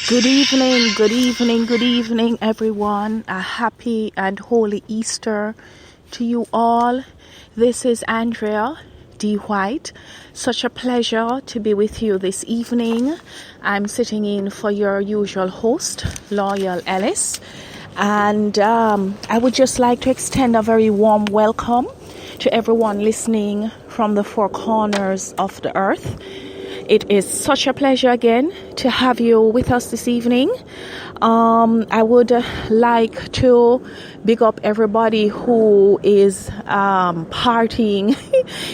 Good evening, good evening, good evening, everyone. A happy and holy Easter to you all. This is Andrea D. White. Such a pleasure to be with you this evening. I'm sitting in for your usual host, Loyal Ellis. And I would just like to extend a very warm welcome to everyone listening from the four corners of the earth. It is such a pleasure again to have you with us this evening. I would like to big up everybody who is partying,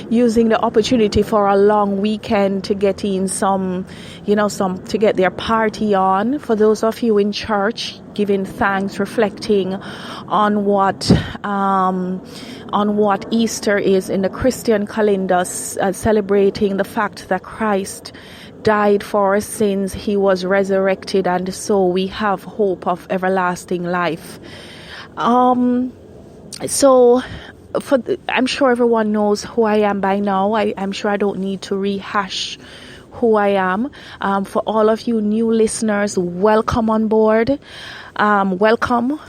using the opportunity for a long weekend to get in to get their party on. For those of you in church, giving thanks, reflecting on what Easter is in the Christian calendar, celebrating the fact that Christ died for our sins, he was resurrected, and so we have hope of everlasting life. I'm sure everyone knows who I am by now. I'm sure I don't need to rehash who I am. For all of you new listeners, welcome on board. Welcome.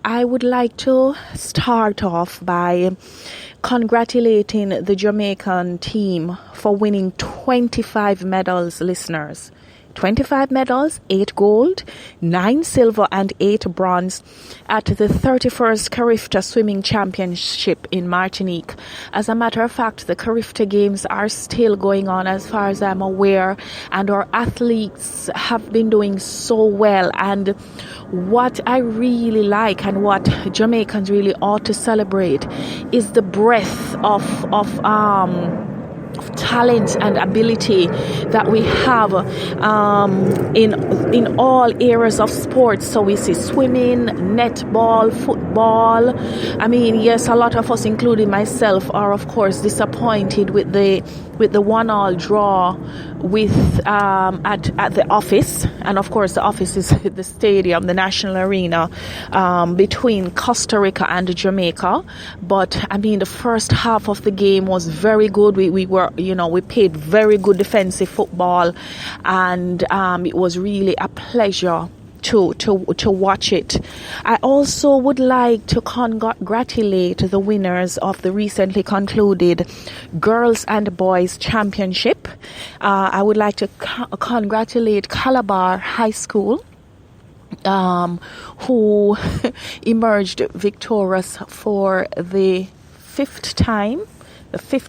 I would like to start off by congratulating the Jamaican team for winning 25 medals, listeners. 25 medals, 8 gold, 9 silver and 8 bronze at the 31st Carifta Swimming Championship in Martinique. As a matter of fact, the Carifta Games are still going on as far as I'm aware, and our athletes have been doing so well. And what I really like and what Jamaicans really ought to celebrate is the breadth of talent and ability that we have in all areas of sports. So we see swimming, netball, football. I mean, yes, a lot of us, including myself, are of course disappointed with the 1-1 draw with at the office, and of course the office is the stadium, the National Arena, between Costa Rica and Jamaica. But I mean, the first half of the game was very good. We played very good defensive football, and it was really a pleasure to watch it. I also would like to congratulate the winners of the recently concluded Girls and Boys Championship. I would like to congratulate Calabar High School, who emerged victorious for the fifth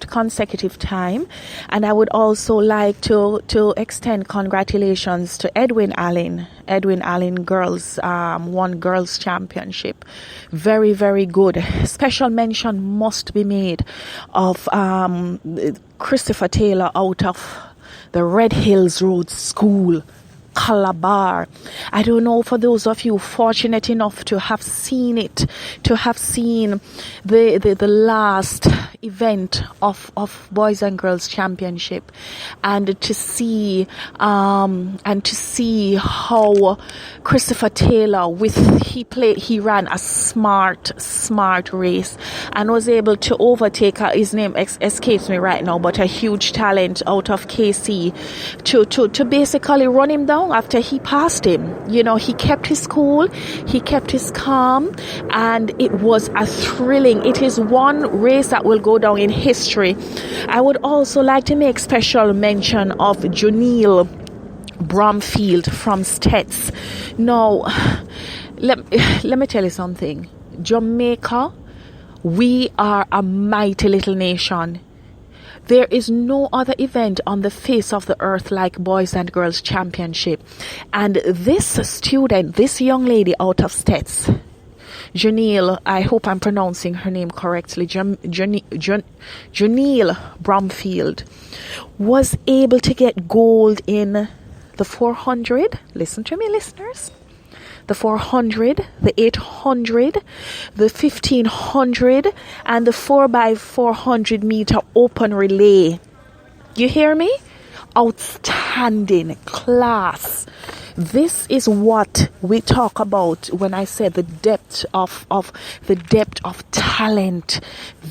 consecutive time. And I would also like to extend congratulations to Edwin Allen girls, won girls championship. Very, very good. Special mention must be made of Christopher Taylor out of the Red Hills Road School, Calabar. I don't know, for those of you fortunate enough to have seen it, to have seen the last event of Boys and Girls Championship, and to see how Christopher Taylor he ran a smart race and was able to overtake his name escapes me right now, but a huge talent out of KC to basically run him down after he passed him. He kept his cool, he kept his calm, and it was it is one race that will go down in history. I would also like to make special mention of Janelle Bromfield from Stets. Now, let me tell you something. Jamaica, we are a mighty little nation. There is no other event on the face of the earth like Boys and Girls Championship. And this young lady out of Stets, Janelle, I hope I'm pronouncing her name correctly, Janelle Bromfield, was able to get gold in the 400. Listen to me, listeners. The 400, the 800, the 1500, and the 4x400 meter open relay. You hear me? Outstanding class. This is what we talk about when I say the depth of talent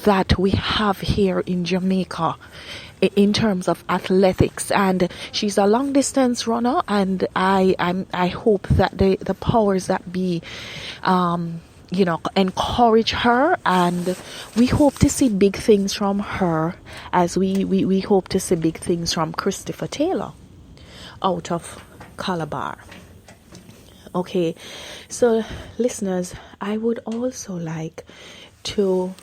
that we have here in Jamaica. in terms of athletics, and she's a long distance runner, and I hope that the powers that be encourage her, and we hope to see big things from her, as we hope to see big things from Christopher Taylor out of Calabar. Okay, so listeners, I would also like to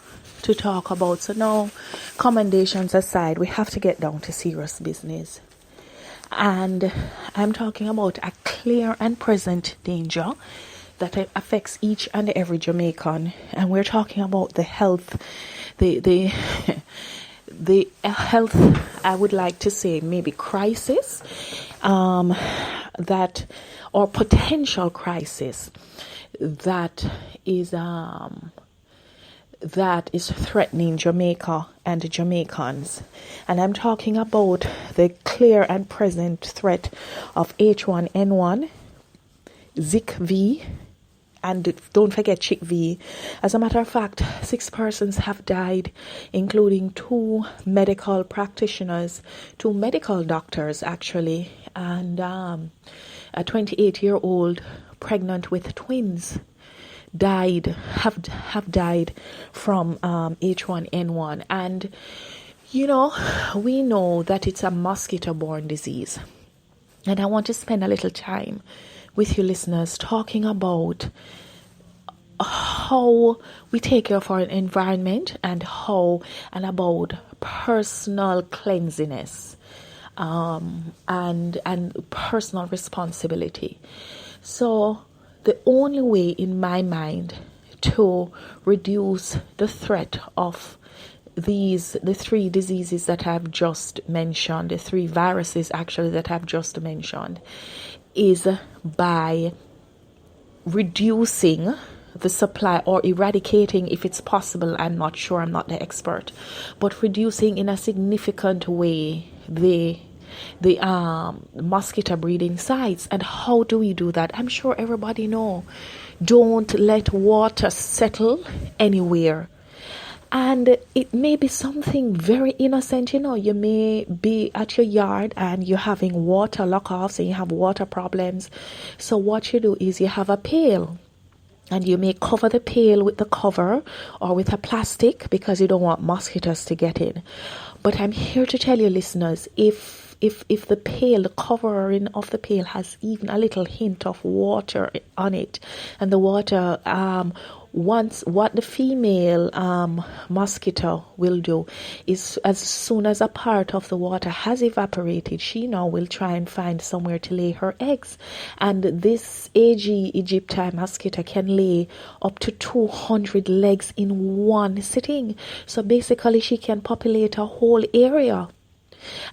talk about, so now, commendations aside, we have to get down to serious business. And I'm talking about a clear and present danger that affects each and every Jamaican. And we're talking about the health, the health, I would like to say, maybe crisis, that, or potential crisis that is threatening Jamaica and the Jamaicans. And I'm talking about the clear and present threat of H1N1, Zika V, and don't forget Chick V. As a matter of fact, 6 persons have died, including 2 medical practitioners, 2 medical doctors actually, and a 28-year-old pregnant with twins have died from H1N1. And we know that it's a mosquito-borne disease, and I want to spend a little time with you listeners talking about how we take care of our environment, and about personal cleanliness, and personal responsibility. So the only way, in my mind, to reduce the threat of the 3 diseases that I've just mentioned, the 3 viruses actually that I've just mentioned, is by reducing the supply, or eradicating, if it's possible. I'm not sure, I'm not the expert, but reducing in a significant way the mosquito breeding sites. And how do we do that? I'm sure everybody know. Don't let water settle anywhere. And it may be something very innocent, you may be at your yard and you're having water lock-offs and you have water problems. So what you do is you have a pail, and you may cover the pail with the cover or with a plastic, because you don't want mosquitoes to get in. But I'm here to tell you, listeners, if the pail, the covering of the pail has even a little hint of water on it, and the water, what the female mosquito will do is, as soon as a part of the water has evaporated, she now will try and find somewhere to lay her eggs. And this AG aegypti mosquito can lay up to 200 eggs in one sitting. So basically she can populate a whole area.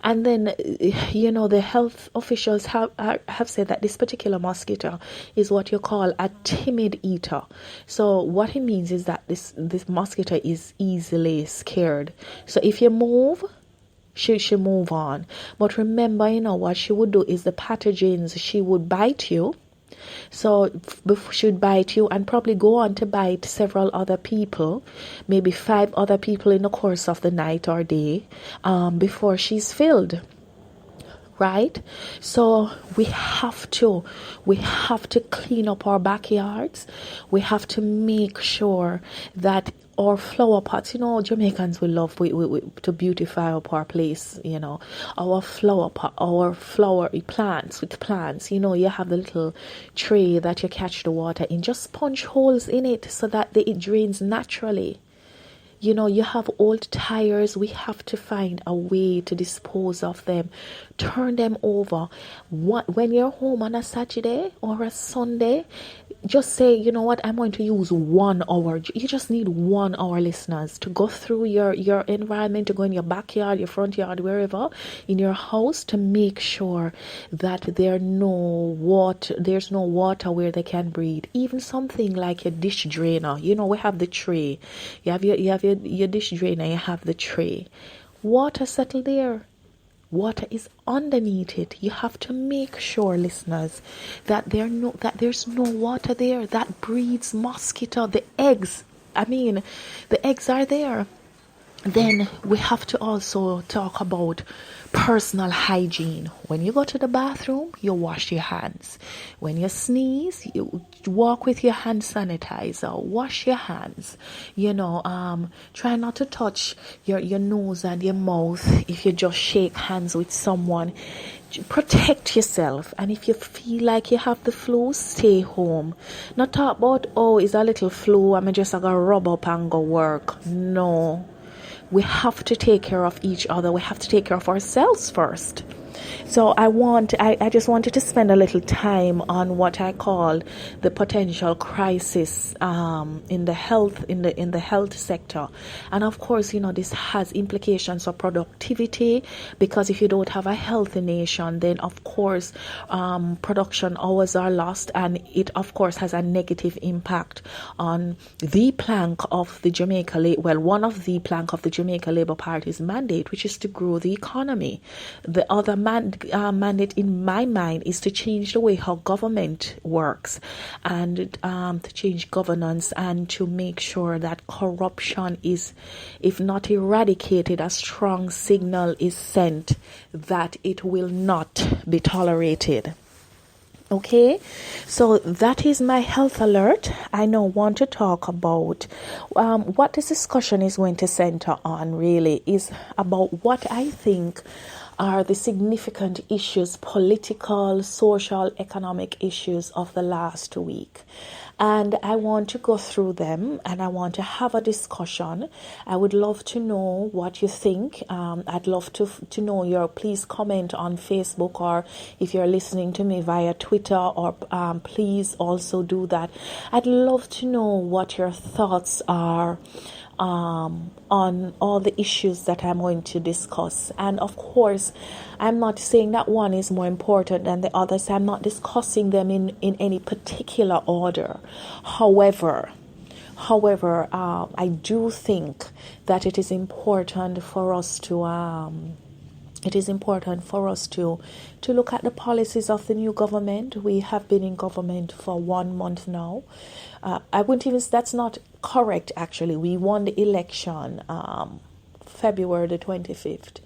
And then, the health officials have said that this particular mosquito is what you call a timid eater. So what it means is that this mosquito is easily scared. So if you move, she move on. But remember, what she would do is the pathogens, she would bite you. So she would bite you and probably go on to bite several other people, maybe 5 other people in the course of the night or day, before she's filled. Right? So we have to clean up our backyards. We have to make sure that our flower pots, Jamaicans will love to beautify up our place, our flower pot, our flower plants, you have the little tray that you catch the water in, just punch holes in it so that it drains naturally. You have old tires. We have to find a way to dispose of them. Turn them over. When you're home on a Saturday or a Sunday, just say, I'm going to use 1 hour. You just need 1 hour, listeners, to go through your environment, to go in your backyard, your front yard, wherever, in your house, to make sure that there's no water where they can breathe. Even something like a dish drainer. We have the tray. You have your dish drainer, you have the tray. Water settle there. Water is underneath it. You have to make sure, listeners, that there's no water there. That breeds mosquito. The eggs are there. Then we have to also talk about personal hygiene. When you go to the bathroom, you wash your hands. When you sneeze, you walk with your hand sanitizer. Wash your hands. Try not to touch your nose and your mouth if you just shake hands with someone. Protect yourself, and if you feel like you have the flu, stay home. Not talk about, it's a little flu, I'm just gonna rub up and go work. No, we have to take care of each other. We have to take care of ourselves first. So I just wanted to spend a little time on what I call the potential crisis in the health sector. And of course, this has implications for productivity, because if you don't have a healthy nation, then of course production hours are lost, and it of course has a negative impact on the plank of the one of the plank of the Jamaica Labour Party's mandate, which is to grow the economy. The other mandate in my mind is to change the way how government works, and to change governance, and to make sure that corruption is, if not eradicated, a strong signal is sent that it will not be tolerated. Okay, so that is my health alert. I now want to talk about what this discussion is going to center on, really, is about what I think are the significant issues, political, social, economic issues of the last week. And I want to go through them, and I want to have a discussion. I would love to know what you think. I'd love to know please comment on Facebook, or if you're listening to me via Twitter, or please also do that. I'd love to know what your thoughts are on all the issues that I'm going to discuss. And of course, I'm not saying that one is more important than the others. I'm not discussing them in any particular order. However, I do think that it is important for us to look at the policies of the new government. We have been in government for 1 month now. That's not correct, actually. We won the election February the 25th.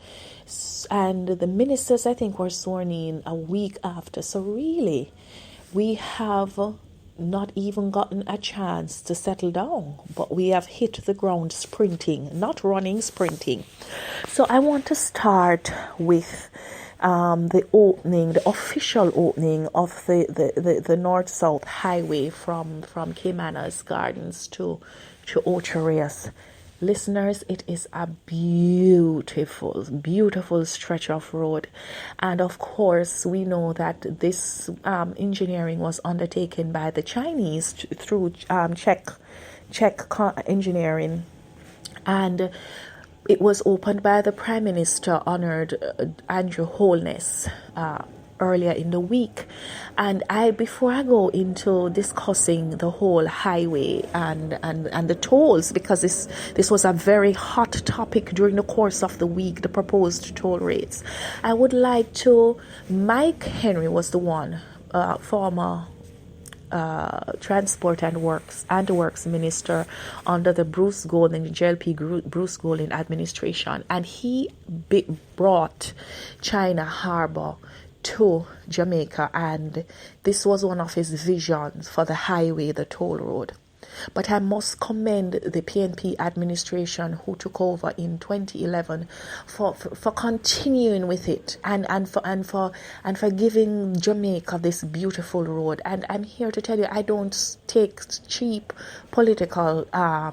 And the ministers, I think, were sworn in a week after. So really, we have not even gotten a chance to settle down, but we have hit the ground sprinting, not running, sprinting. So I want to start with the official opening of the North-South Highway from Caymanas Gardens to Ocho-Rios. Listeners, it is a beautiful, beautiful stretch of road. And of course, we know that this engineering was undertaken by the Chinese through Czech engineering. And it was opened by the Prime Minister, Honored Andrew Holness, earlier in the week. And before I go into discussing the whole highway and the tolls, because this was a very hot topic during the course of the week, the proposed toll rates, I would like to, Mike Henry was the one, former Transport and Works Minister under the Bruce Golding, JLP Bruce Golding administration, and he brought China Harbor to Jamaica, and this was one of his visions for the highway, the toll road. But I must commend the PNP administration who took over in 2011 for continuing with it and for giving Jamaica this beautiful road. And I'm here to tell you, I don't take cheap political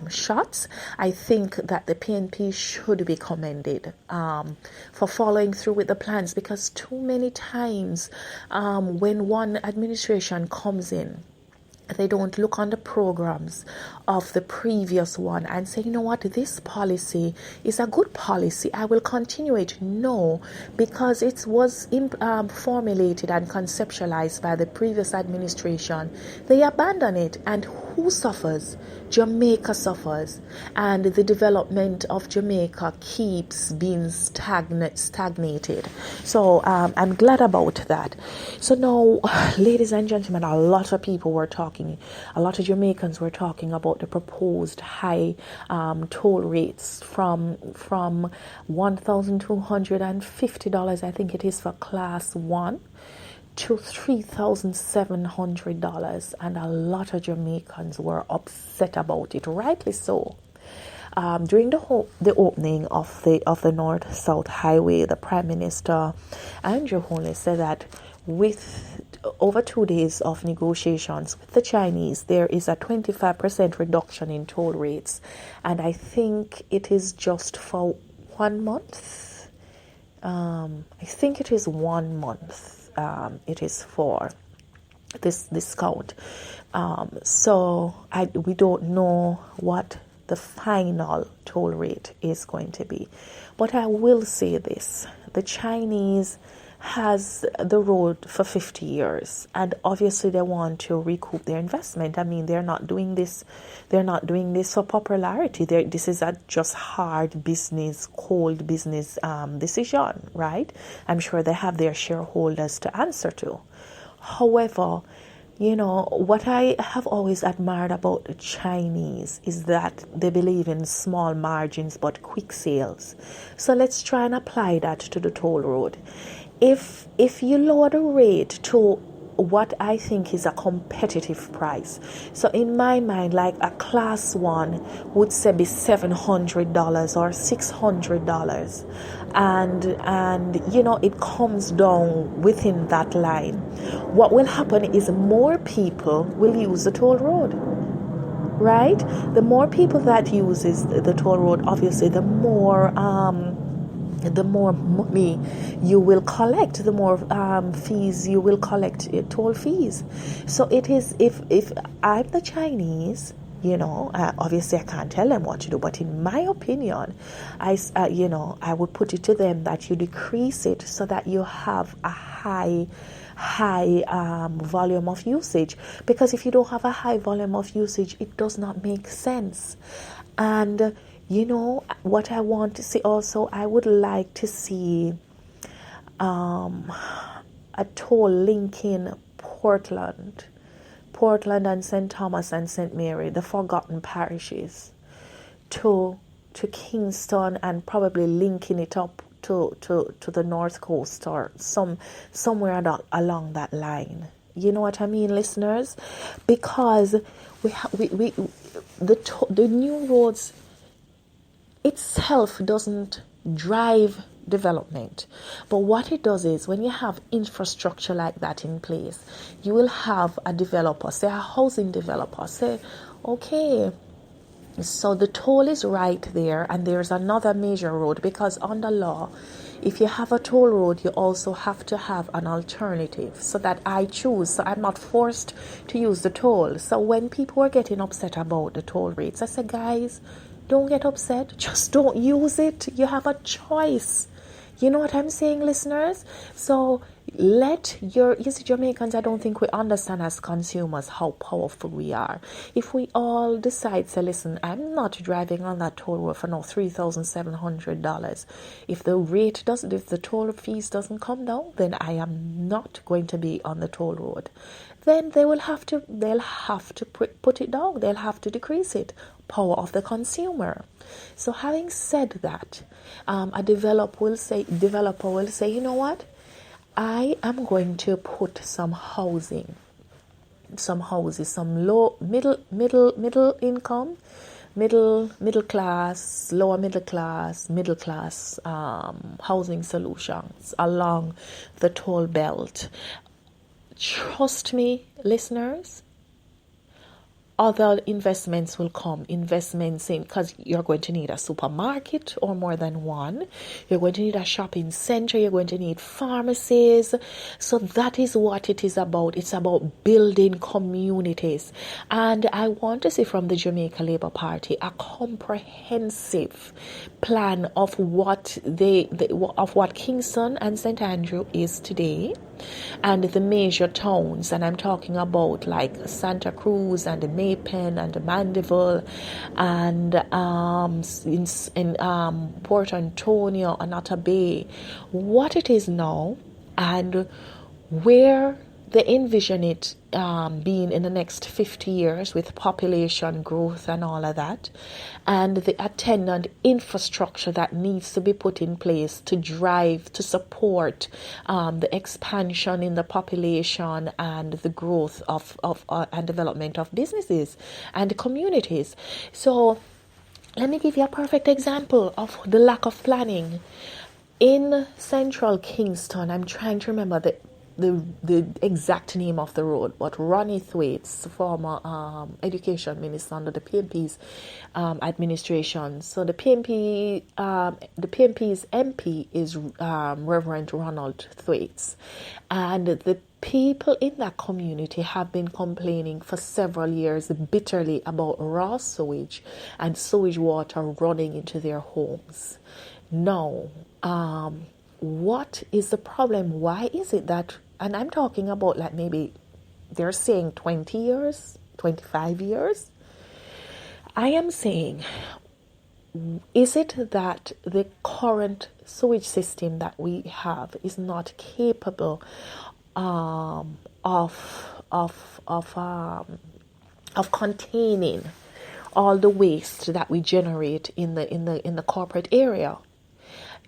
shots. I think that the PNP should be commended for following through with the plans, because too many times when one administration comes in, they don't look on the programs of the previous one and say, you know what, this policy is a good policy, I will continue it. No, because it was formulated and conceptualized by the previous administration. They abandon it, and who suffers? Jamaica suffers, and the development of Jamaica keeps being stagnated. So I'm glad about that. So now, ladies and gentlemen, a lot of people were talking a lot of Jamaicans were talking about the proposed high toll rates from $1,250, I think it is for class 1, to $3,700, and a lot of Jamaicans were upset about it, rightly so. During the opening of the North-South Highway, the Prime Minister Andrew Holness said that with over 2 days of negotiations with the Chinese, there is a 25% reduction in toll rates, and I think it is just for 1 month. I think it is 1 month. It is for this discount. So we don't know what the final toll rate is going to be. But I will say this, the Chinese has the road for 50 years, and obviously they want to recoup their investment. I mean, they're not doing this for popularity. This is a just hard business, cold business decision, right? I'm sure they have their shareholders to answer to. However, you know, what I have always admired about the Chinese is that they believe in small margins but quick sales. So let's try and apply that to the toll road. If you lower the rate to what I think is a competitive price, so in my mind, like a class 1 would say be $700 or $600, and you know, it comes down within that line, what will happen is more people will use the toll road, right? The more people that uses the toll road, obviously the more money you will collect, the more fees you will collect, toll fees. So it is, if I'm the Chinese, you know, obviously I can't tell them what to do, but in my opinion, I would put it to them that you decrease it so that you have a high volume of usage, because if you don't have a high volume of usage, it does not make sense. And you know what I want to see also, I would like to see a toll linking Portland and St. Thomas and St. Mary, the forgotten parishes, to Kingston, and probably linking it up to the North Coast or somewhere along that line. You know what I mean, listeners? Because the new roads itself doesn't drive development, but what it does is, when you have infrastructure like that in place, you will have a developer, say a housing developer, say, okay, so the toll is right there, and there's another major road, because under law, if you have a toll road, you also have to have an alternative, so that I choose, so I'm not forced to use the toll. So when people are getting upset about the toll rates, I say, guys, don't get upset, just don't use it. You have a choice. You know what I'm saying, listeners? So you see, Jamaicans, I don't think we understand as consumers how powerful we are. If we all decide, say, listen, I'm not driving on that toll road for no $3,700. If the toll fees doesn't come down, then I am not going to be on the toll road. Then they'll have to put it down. They'll have to decrease it. Power of the consumer. So having said that, a developer will say, you know what? I am going to put some houses, some low, middle income, middle class, lower middle class housing solutions along the toll belt. Trust me, listeners, other investments will come. Investments in, because you're going to need a supermarket or more than one. You're going to need a shopping center. You're going to need pharmacies. So that is what it is about. It's about building communities. And I want to see from the Jamaica Labour Party a comprehensive plan of what what Kingston and St. Andrew is today, and the major towns, and I'm talking about like Santa Cruz and the Maypen and the Mandeville and in Port Antonio, Anata Bay, what it is now, and where they envision it being in the next 50 years with population growth and all of that, and the attendant infrastructure that needs to be put in place to drive, to support the expansion in the population and the growth of and development of businesses and communities. So let me give you a perfect example of the lack of planning. In central Kingston, I'm trying to remember the exact name of the road, but Ronnie Thwaites, former education minister under the PNP's administration. So the PNP's MP is Reverend Ronald Thwaites, and the people in that community have been complaining for several years bitterly about raw sewage and sewage water running into their homes. Now, what is the problem? Why is it that, and I'm talking about like maybe they're saying 20 years, 25 years. I am saying, is it that the current sewage system that we have is not capable of containing all the waste that we generate in the corporate area?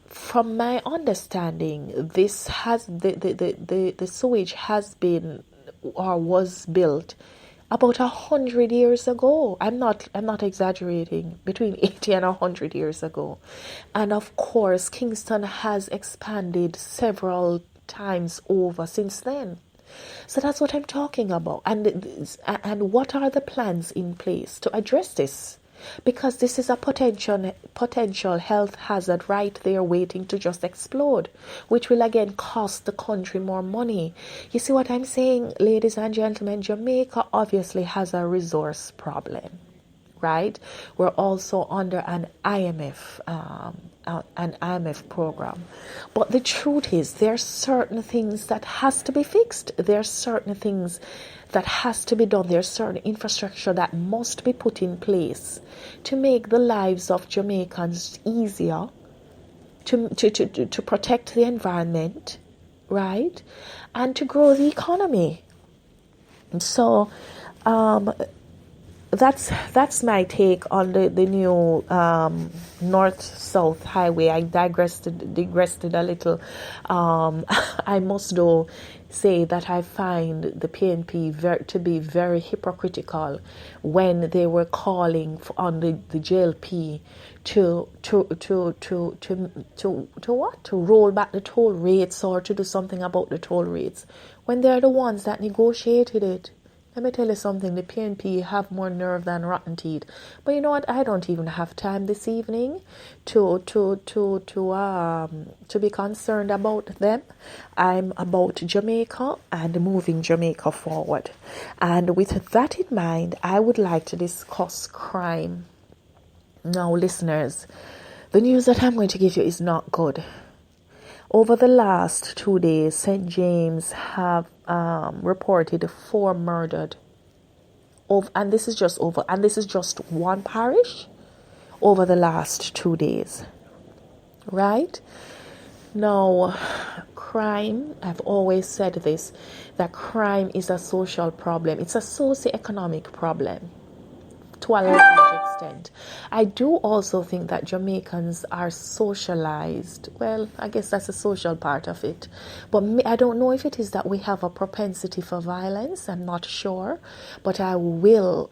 From my understanding, this has the sewage has been or was built about 100 years ago. I'm not exaggerating. Between 80 and 100 years ago, and of course, Kingston has expanded several times over since then. So that's what I'm talking about. And what are the plans in place to address this? Because this is a potential health hazard right there waiting to just explode, which will again cost the country more money. You see what I'm saying, ladies and gentlemen? Jamaica obviously has a resource problem, right? We're also under an IMF program. But the truth is, there are certain things that has to be fixed. There are certain things that has to be done. There's certain infrastructure that must be put in place to make the lives of Jamaicans easier, to protect the environment, right, and to grow the economy. So that's my take on the new north-south highway. I digressed a little. I must though say that I find the PNP to be very hypocritical when they were calling on the JLP to roll back the toll rates or to do something about the toll rates when they're the ones that negotiated it. Let me tell you something, the PNP have more nerve than rotten teeth. But you know what? I don't even have time this evening to be concerned about them. I'm about Jamaica and moving Jamaica forward. And with that in mind, I would like to discuss crime. Now, listeners, the news that I'm going to give you is not good. Over the last 2 days, St. James have reported 4 murdered. And this is just one parish over the last 2 days. Right? Now, crime, I've always said this, that crime is a social problem. It's a socio-economic problem to a large extent. I do also think that Jamaicans are socialized. Well, I guess that's a social part of it. But I don't know if it is that we have a propensity for violence. I'm not sure. But I will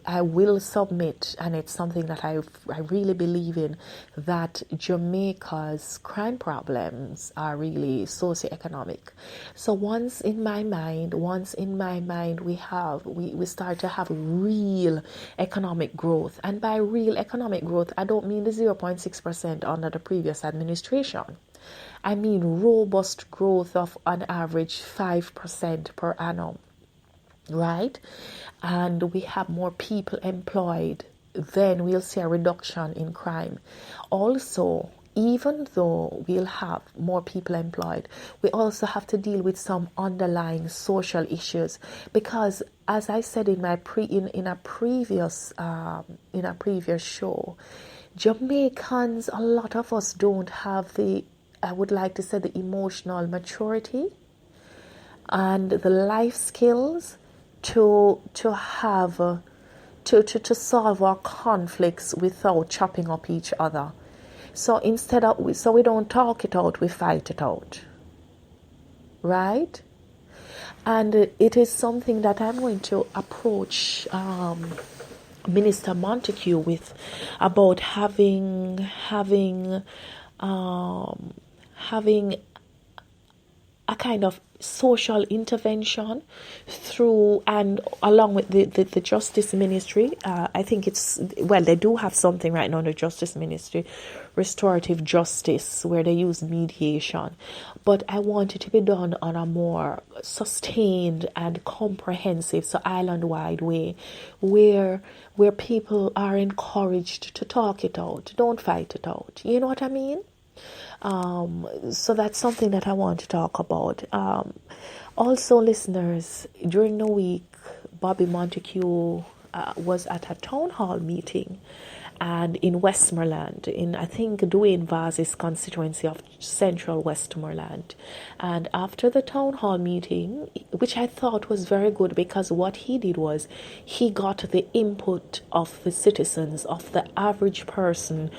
submit, and it's something that I really believe in, that Jamaica's crime problems are really socioeconomic. So once in my mind, we start to have real economic growth. And by real economic growth, I don't mean the 0.6% under the previous administration. I mean robust growth of on average 5% per annum, right? And we have more people employed, then we'll see a reduction in crime. Also, even though we'll have more people employed, we also have to deal with some underlying social issues, because as I said in my in a previous show, Jamaicans, a lot of us don't have the, I would like to say, the emotional maturity and the life skills to have to solve our conflicts without chopping up each other. So so we don't talk it out, we fight it out, right? And it is something that I'm going to approach Minister Montague with, about having a kind of social intervention through and along with the justice ministry. I think they do have something right now in the justice ministry, restorative justice, where they use mediation. But I want it to be done on a more sustained and comprehensive, so island-wide way, where people are encouraged to talk it out, don't fight it out. You know what I mean? So that's something that I want to talk about. Also, listeners, during the week, Bobby Montague was at a town hall meeting, and in Westmoreland, in I think Dwayne Vase's constituency of Central Westmoreland. And after the town hall meeting, which I thought was very good, because what he did was he got the input of the citizens, of the average person,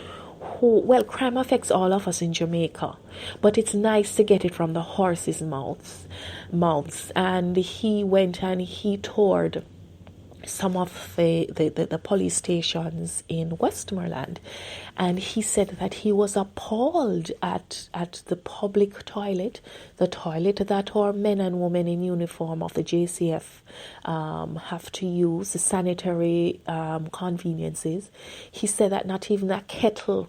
crime affects all of us in Jamaica, but it's nice to get it from the horses' mouths. And he went and he toured some of the police stations in Westmoreland, and he said that he was appalled at the public toilet, the toilet that our men and women in uniform of the JCF have to use, the sanitary conveniences. He said that not even a kettle,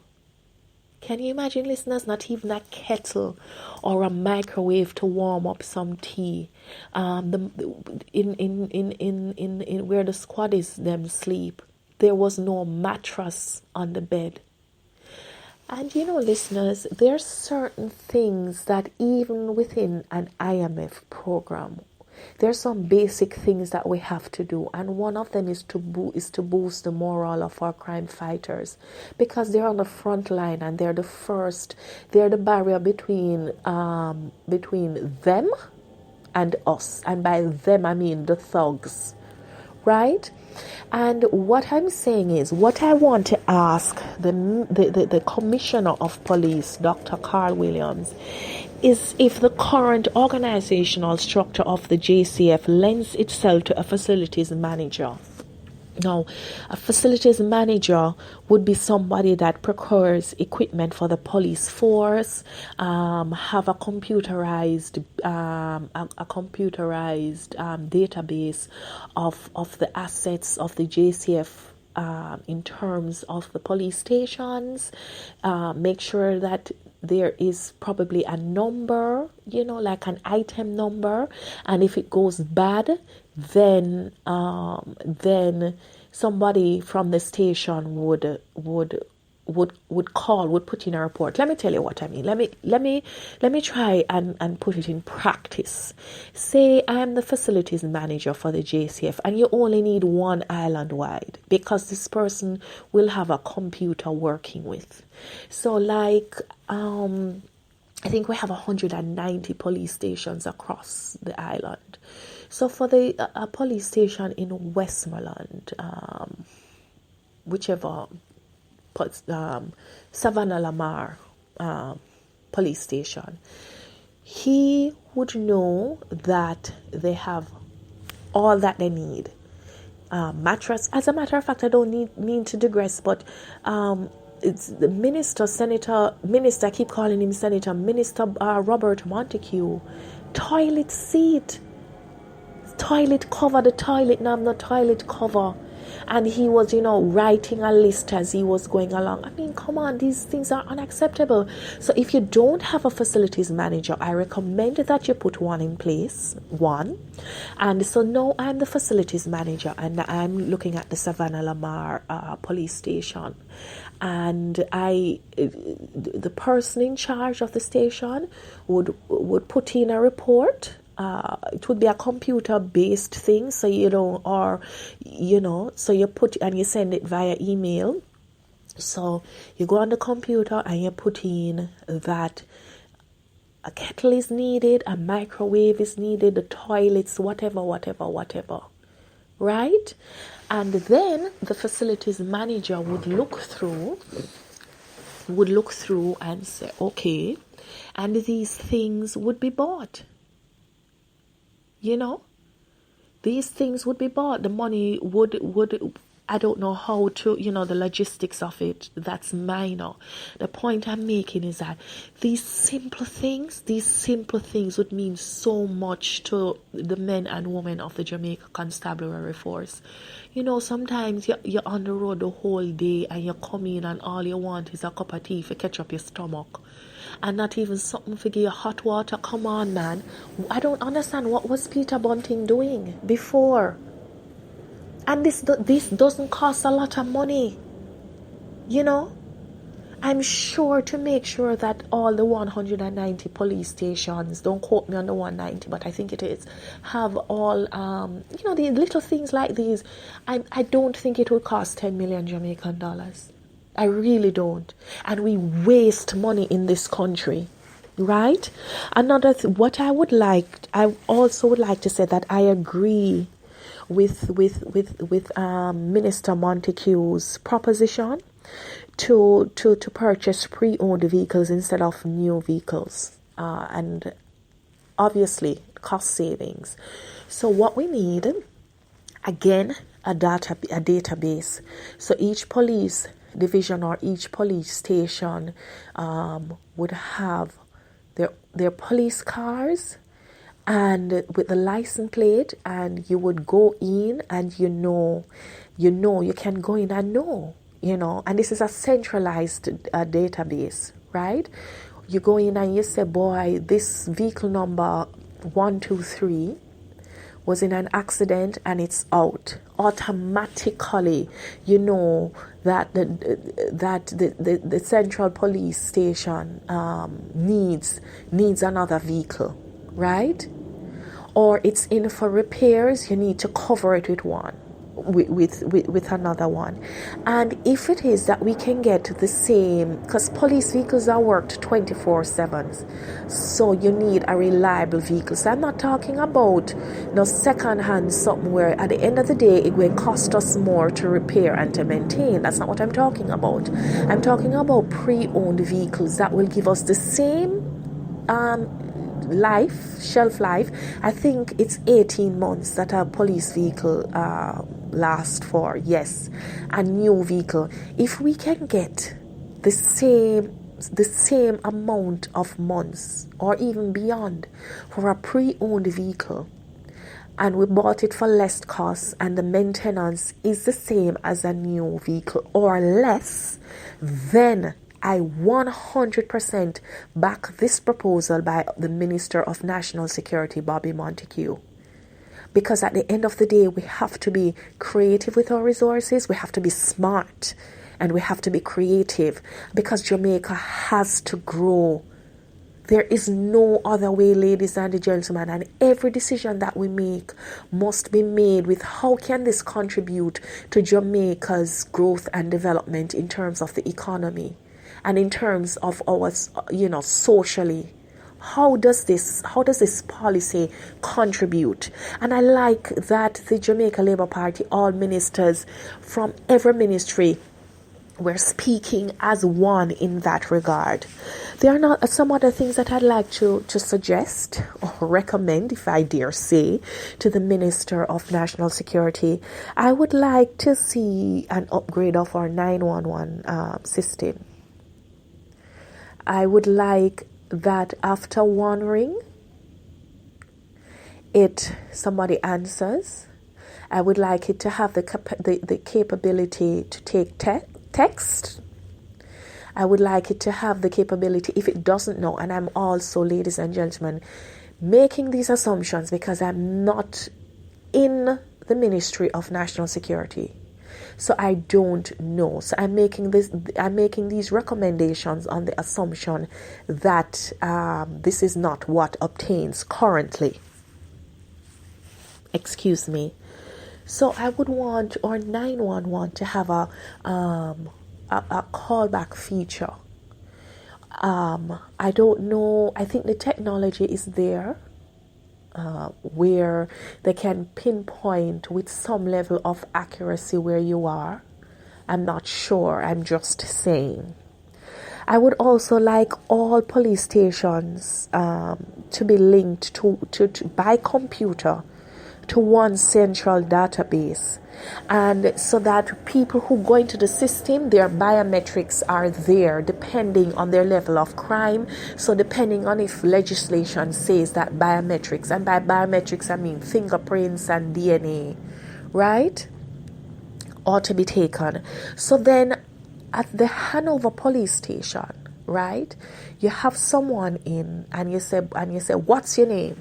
can you imagine, listeners, not even a kettle or a microwave to warm up some tea. In where the squaddies them sleep, there was no mattress on the bed. And you know, listeners, there are certain things that even within an IMF program, there's some basic things that we have to do, and one of them is to boost the morale of our crime fighters, because they're on the front line and they're the barrier between them and us, and by them I mean the thugs, right? And what I'm saying is, what I want to ask the Commissioner of Police, Dr. Carl Williams, is if the current organizational structure of the JCF lends itself to a facilities manager. Now, a facilities manager would be somebody that procures equipment for the police force, have a computerized database of the assets of the JCF in terms of the police stations, make sure that there is probably a number, like an item number, and if it goes bad, then somebody from the station would put in a report. Let me tell you what I mean. Let me try and put it in practice. Say I am the facilities manager for the JCF, and you only need one island wide, because this person will have a computer working with. So I think we have 190 police stations across the island. So for the police station in Westmoreland, whichever, Savannah Lamar police station, he would know that they have all that they need. Mattress. As a matter of fact, I don't mean to digress, but it's the minister, I keep calling him Senator, Minister Robert Montague, toilet seat, toilet cover, the toilet cover. And he was, writing a list as he was going along. I mean, come on, these things are unacceptable. So if you don't have a facilities manager, I recommend that you put one in place. And so now I'm the facilities manager, and I'm looking at the Savannah Lamar police station. And the person in charge of the station would put in a report. It would be a computer-based thing, so so you put and you send it via email. So you go on the computer and you put in that A kettle is needed, a microwave is needed, the toilets, whatever. Right? And then the facilities manager would look through and say, okay, and these things would be bought. These things would be bought. The money would I don't know how to, the logistics of it. That's minor. The point I'm making is that these simple things would mean so much to the men and women of the Jamaica Constabulary Force. Sometimes you're on the road the whole day and you come in and all you want is a cup of tea to catch up your stomach. And not even something to give you hot water. Come on, man. I don't understand. What was Peter Bunting doing before? And this doesn't cost a lot of money. I'm sure to make sure that all the 190 police stations, don't quote me on the 190, but I think it is, have all, the little things like these. I don't think it would cost 10 million Jamaican dollars. I really don't. And we waste money in this country, right? What I also would like to say that I agree with Minister Montague's proposition to purchase pre-owned vehicles instead of new vehicles, and obviously cost savings. So what we need, again, a database. So each police division or each police station would have their police cars and with the license plate, and you would go in and you can go in and and this is a centralized database, right? You go in and you say, boy, this vehicle number 123 was in an accident and it's out. Automatically, that the central police station needs another vehicle, right? Or it's in for repairs, you need to cover it with one, with another one. And if it is that we can get the same, because police vehicles are worked 24/7, so you need a reliable vehicle. So I'm not talking about no second-hand something where at the end of the day it will cost us more to repair and to maintain. That's not what I'm talking about. I'm talking about pre-owned vehicles that will give us the same shelf life. I think it's 18 months that a police vehicle lasts for. Yes, a new vehicle. If we can get the same amount of months or even beyond for a pre-owned vehicle, and we bought it for less cost and the maintenance is the same as a new vehicle or less, then I 100% back this proposal by the Minister of National Security, Bobby Montague. Because at the end of the day, we have to be creative with our resources. We have to be smart and we have to be creative because Jamaica has to grow. There is no other way, ladies and gentlemen, and every decision that we make must be made with how can this contribute to Jamaica's growth and development in terms of the economy. And in terms of our, socially, how does this policy contribute? And I like that the Jamaica Labour Party, all ministers from every ministry, were speaking as one in that regard. There are not some other things that I'd like to suggest or recommend, if I dare say, to the Minister of National Security. I would like to see an upgrade of our 911 system. I would like that after one ring, somebody answers. I would like it to have the capability to take text. I would like it to have the capability, if it doesn't know, and I'm also, ladies and gentlemen, making these assumptions because I'm not in the Ministry of National Security. So I don't know. So I'm making these recommendations on the assumption that this is not what obtains currently. Excuse me. So I would want our 911 to have a callback feature. I don't know. I think the technology is there where they can pinpoint with some level of accuracy where you are. I'm not sure. I'm just saying. I would also like all police stations to be linked to by computer to one central database, and so that people who go into the system, their biometrics are there depending on their level of crime. So depending on if legislation says that biometrics, and by biometrics I mean fingerprints and DNA, right, ought to be taken. So then at the Hanover police station, right, you have someone in and you say, what's your name?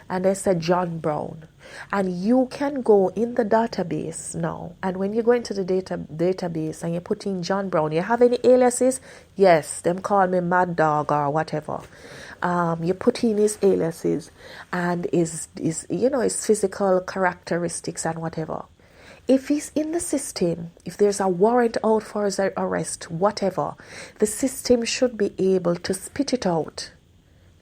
And they said John Brown. And you can go in the database now, and when you go into the database and you put in John Brown, you have any aliases? Yes, them call me Mad Dog or whatever. You put in his aliases and his physical characteristics and whatever. If he's in the system, if there's a warrant out for his arrest, whatever, the system should be able to spit it out,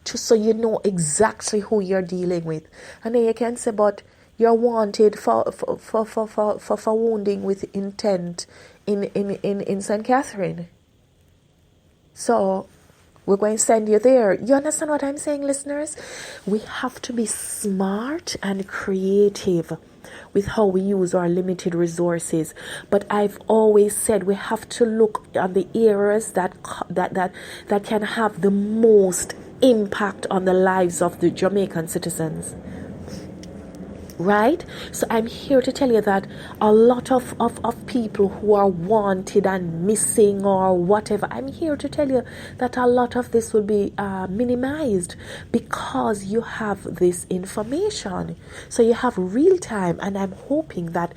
just so you know exactly who you're dealing with. And then you can say, but you're wanted for wounding with intent in St. Catherine. So we're going to send you there. You understand what I'm saying, listeners? We have to be smart and creative with how we use our limited resources. But I've always said we have to look at the areas that can have the most impact on the lives of the Jamaican citizens. Right? So I'm here to tell you that a lot of people who are wanted and missing or whatever, I'm here to tell you that a lot of this will be minimized because you have this information. So you have real time, and I'm hoping that,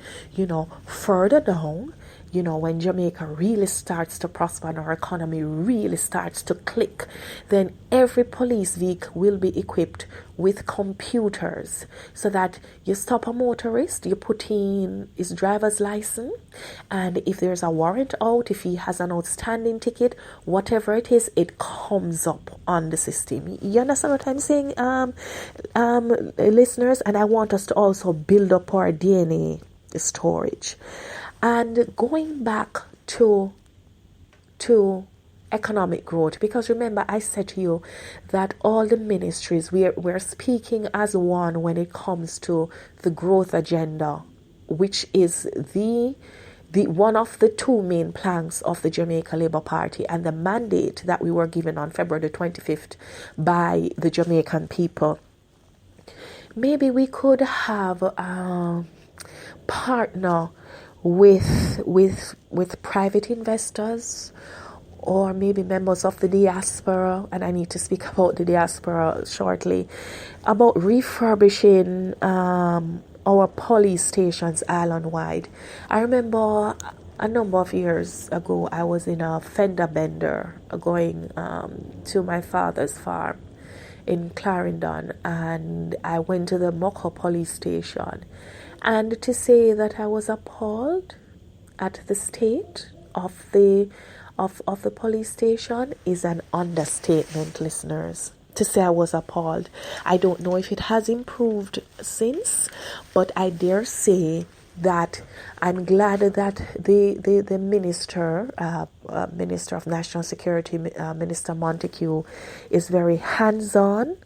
further down, when Jamaica really starts to prosper and our economy really starts to click, then every police vehicle will be equipped with computers, so that you stop a motorist, you put in his driver's license, and if there's a warrant out, if he has an outstanding ticket, whatever it is, it comes up on the system. You understand what I'm saying, listeners? And I want us to also build up our DNA storage. And going back to economic growth, because remember I said to you that all the ministries, we're speaking as one when it comes to the growth agenda, which is the one of the two main planks of the Jamaica Labour Party, and the mandate that we were given on February the 25th by the Jamaican people. Maybe we could have a partner with private investors, or maybe members of the diaspora, and I need to speak about the diaspora shortly, about refurbishing our police stations island-wide. I remember a number of years ago, I was in a fender bender going to my father's farm in Clarendon, and I went to the Moko police station. And to say that I was appalled at the state of the police station is an understatement, listeners. To say I was appalled. I don't know if it has improved since, but I dare say that I'm glad that the Minister of National Security, Minister Montague, is very hands-on,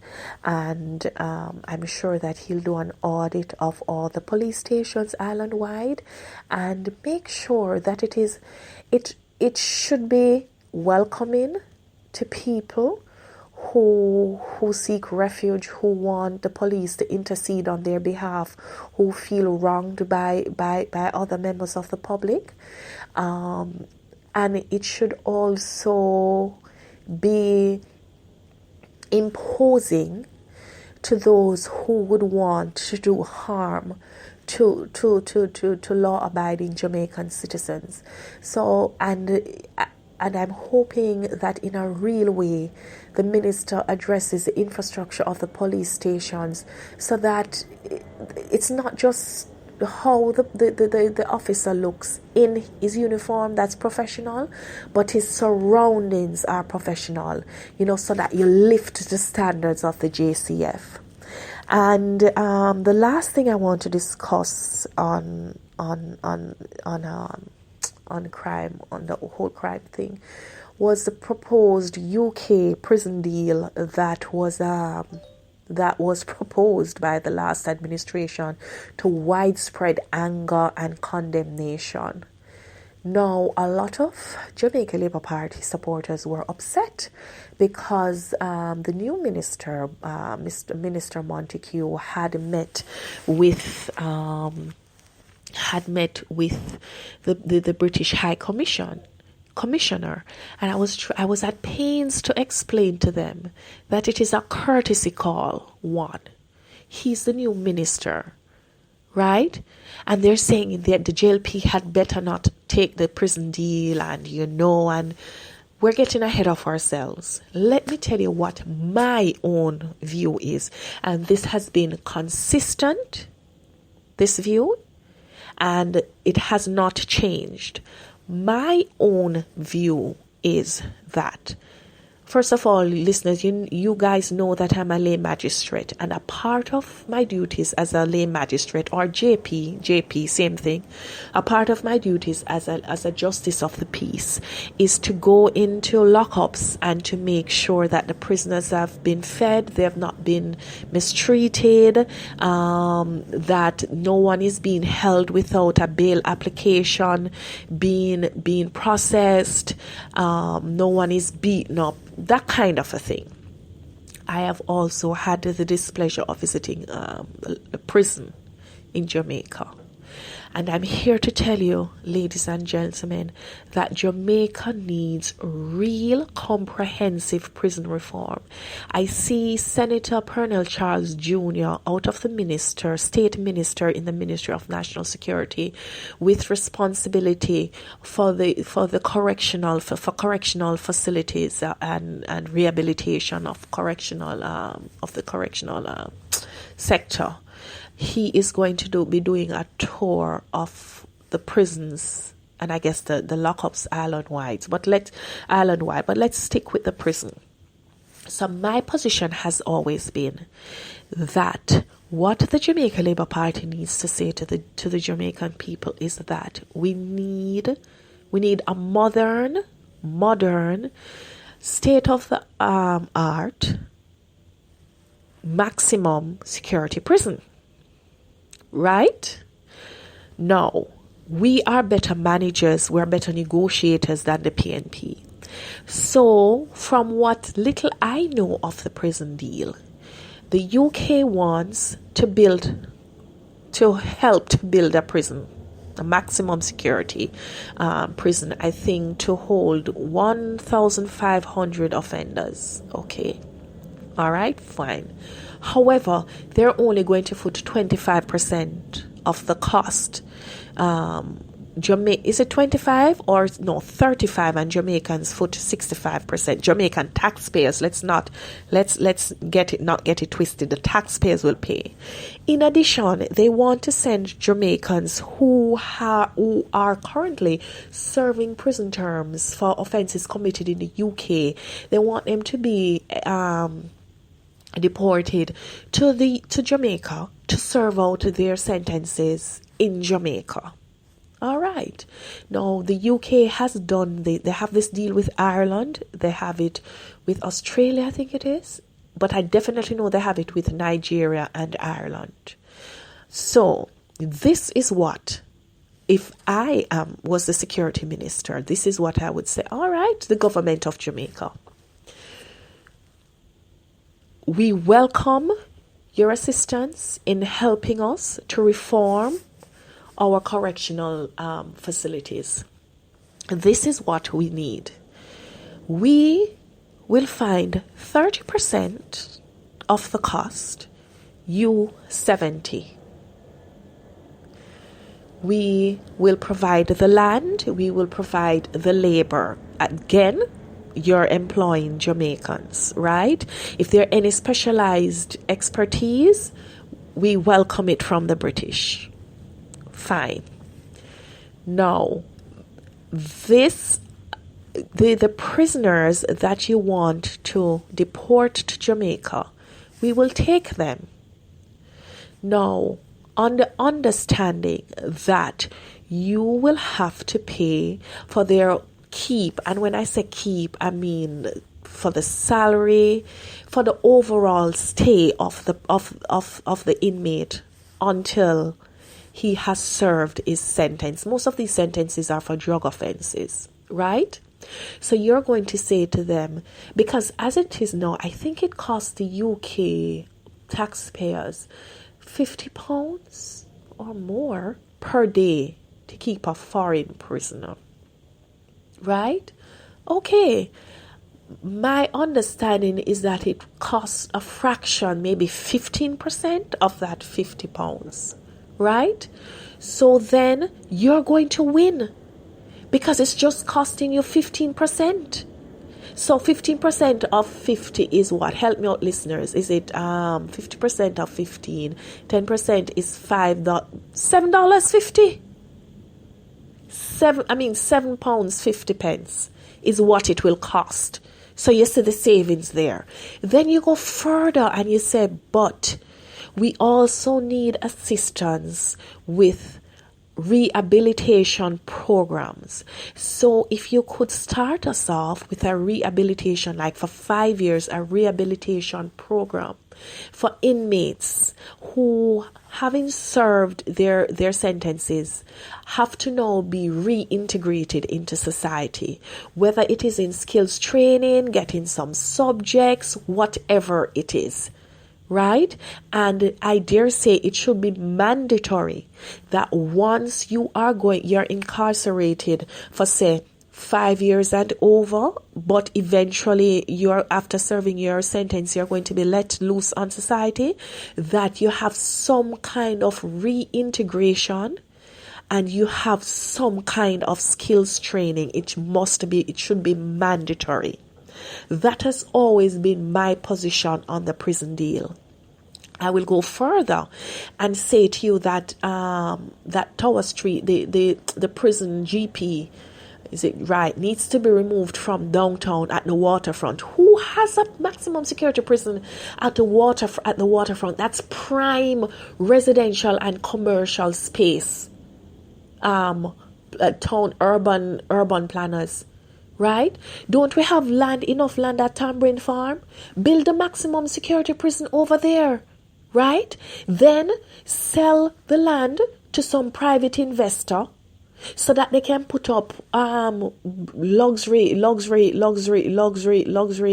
and I'm sure that he'll do an audit of all the police stations island-wide and make sure that it should be welcoming to people who seek refuge, who want the police to intercede on their behalf, who feel wronged by other members of the public. And it should also be imposing to those who would want to do harm to law-abiding Jamaican citizens. So, and I'm hoping that in a real way, the minister addresses the infrastructure of the police stations, so that it's not just how the officer looks in his uniform, that's professional, but his surroundings are professional, so that you lift the standards of the JCF. And the last thing I want to discuss on crime, on the whole crime thing, was the proposed UK prison deal that was proposed by the last administration to widespread anger and condemnation. Now, a lot of Jamaica Labour Party supporters were upset because the new minister, Minister Montague, had met with the British High Commissioner, and I was at pains to explain to them that it is a courtesy call. One, he's the new minister, right? And they're saying that the JLP had better not take the prison deal, and we're getting ahead of ourselves. Let me tell you what my own view is, and this has been consistent, this view, and it has not changed. My own view is that, first of all, listeners, you guys know that I'm a lay magistrate, and a part of my duties as a lay magistrate, or JP, same thing, a part of my duties as a justice of the peace is to go into lockups and to make sure that the prisoners have been fed, they have not been mistreated, that no one is being held without a bail application being processed, no one is beaten up, that kind of a thing. I have also had the displeasure of visiting a prison in Jamaica. And I'm here to tell you, ladies and gentlemen, that Jamaica needs real comprehensive prison reform. I see Senator Pernell Charles Jr. out of the state minister in the Ministry of National Security, with responsibility for the correctional facilities and rehabilitation of the correctional sector. He is going to be doing a tour of the prisons, and I guess the lockups island-wide. But let's stick with the prison. So my position has always been that what the Jamaica Labour Party needs to say to the Jamaican people is that we need a modern, state-of-the-art, maximum security prison. Right? No, we are better managers, we're better negotiators than the PNP. So, from what little I know of the prison deal, the UK wants to help to build a prison, a maximum security prison, I think, to hold 1,500 offenders. Okay. All right, fine. However, they're only going to foot 25% of the cost. Is it 25 or no 35? And Jamaicans foot 65%. Jamaican taxpayers. Let's not get it twisted. The taxpayers will pay. In addition, they want to send Jamaicans who are currently serving prison terms for offences committed in the UK. They want them to be deported to Jamaica to serve out their sentences in Jamaica. All right. Now, the UK has done, they have this deal with Ireland. They have it with Australia, I think it is. But I definitely know they have it with Nigeria and Ireland. So, this is what, if I was the security minister, this is what I would say. All right, the government of Jamaica, we welcome your assistance in helping us to reform our correctional facilities. This is what we need. We will find 30% of the cost, you 70%. We will provide the land, we will provide the labor. Again, you're employing Jamaicans, right? If there are any specialized expertise, we welcome it from the British. Fine. Now, the prisoners that you want to deport to Jamaica, we will take them. Now, on the understanding that you will have to pay for their keep, and when I say keep, I mean for the salary, for the overall stay of the inmate until he has served his sentence. Most of these sentences are for drug offenses, right? So you're going to say to them, because as it is now, I think it costs the UK taxpayers £50 or more per day to keep a foreign prisoner, right? Okay. My understanding is that it costs a fraction, maybe 15% of that £50, right? So then you're going to win because it's just costing you 15%. So 15% of 50 is what? Help me out, listeners. Is it 50% of 15? 10% is $7.50. £7.50 is what it will cost. So you see the savings there. Then you go further and you say, but we also need assistance with rehabilitation programs. So if you could start us off with a rehabilitation, like for 5 years, a rehabilitation program for inmates who, having served their sentences, have to now be reintegrated into society, whether it is in skills training, getting some subjects, whatever it is. Right? And I dare say it should be mandatory that once you're incarcerated for, say, 5 years and over, but eventually after serving your sentence, you're going to be let loose on society, that you have some kind of reintegration and you have some kind of skills training. It should be mandatory. That has always been my position on the prison deal. I will go further and say to you that that Tower Street, the prison GP, is it right, needs to be removed from downtown at the waterfront. Who has a maximum security prison at the waterfront? That's prime residential and commercial space. Town urban planners. Right? Don't we have enough land at Tambourine Farm? Build a maximum security prison over there. Right? Then sell the land to some private investor so that they can put up luxury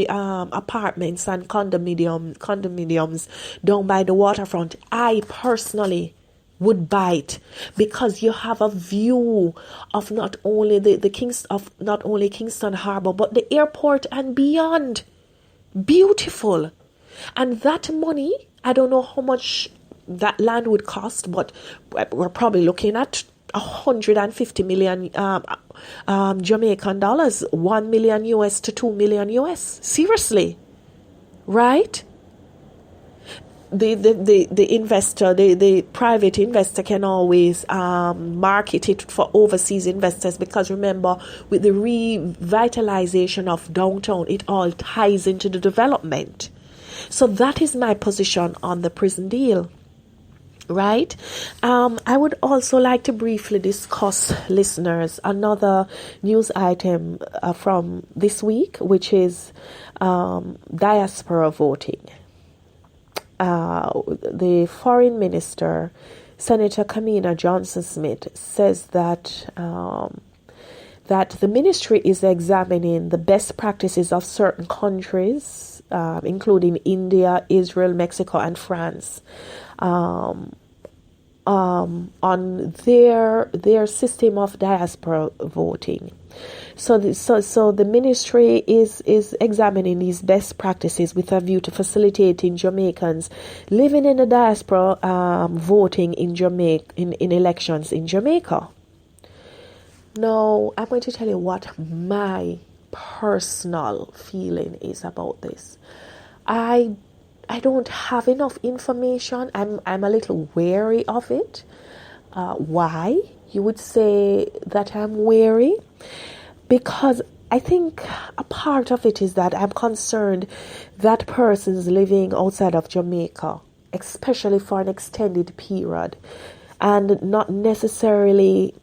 apartments and condominiums down by the waterfront. I personally would buy it because you have a view of not only Kingston Harbor but the airport and beyond. Beautiful. And that money, I don't know how much that land would cost, but we're probably looking at 150 million Jamaican dollars, 1 million US to 2 million US. Seriously, right? The investor, the private investor can always market it for overseas investors, because remember, with the revitalization of downtown, it all ties into the development. So that is my position on the prison deal. Right? I would also like to briefly discuss, listeners, another news item from this week, which is diaspora voting. The foreign minister, Senator Kamina Johnson-Smith, says that that the ministry is examining the best practices of certain countries, including India, Israel, Mexico, and France, on their system of diaspora voting. So the ministry is examining these best practices with a view to facilitating Jamaicans living in the diaspora voting in elections in Jamaica. Now, I'm going to tell you what my personal feeling is about this. I don't have enough information. I'm a little wary of it. Why you would say that I'm wary? Because I think a part of it is that I'm concerned that persons living outside of Jamaica, especially for an extended period, and not necessarily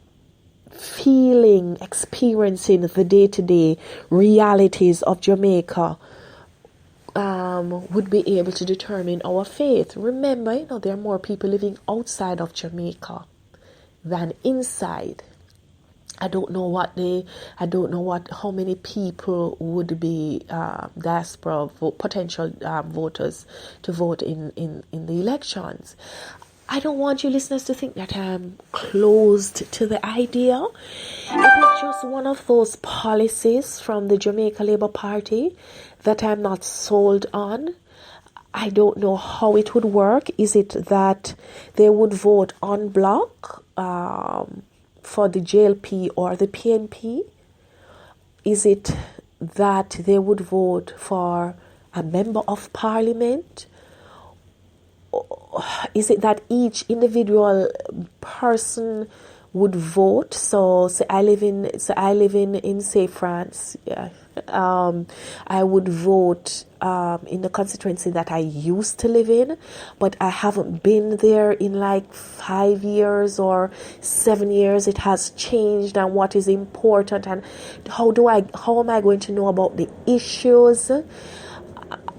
experiencing the day-to-day realities of Jamaica, would be able to determine our faith. Remember, there are more people living outside of Jamaica than inside. I don't know how many people would be diaspora potential voters to vote in the elections. I don't want you listeners to think that I'm closed to the idea. It is just one of those policies from the Jamaica Labour Party that I'm not sold on. I don't know how it would work. Is it that they would vote en bloc for the JLP or the PNP? Is it that they would vote for a member of parliament? Is it that each individual person would vote? So say I live in say France. Yeah. I would vote in the constituency that I used to live in, but I haven't been there in like 5 years or 7 years. It has changed, and what is important, and how am I going to know about the issues?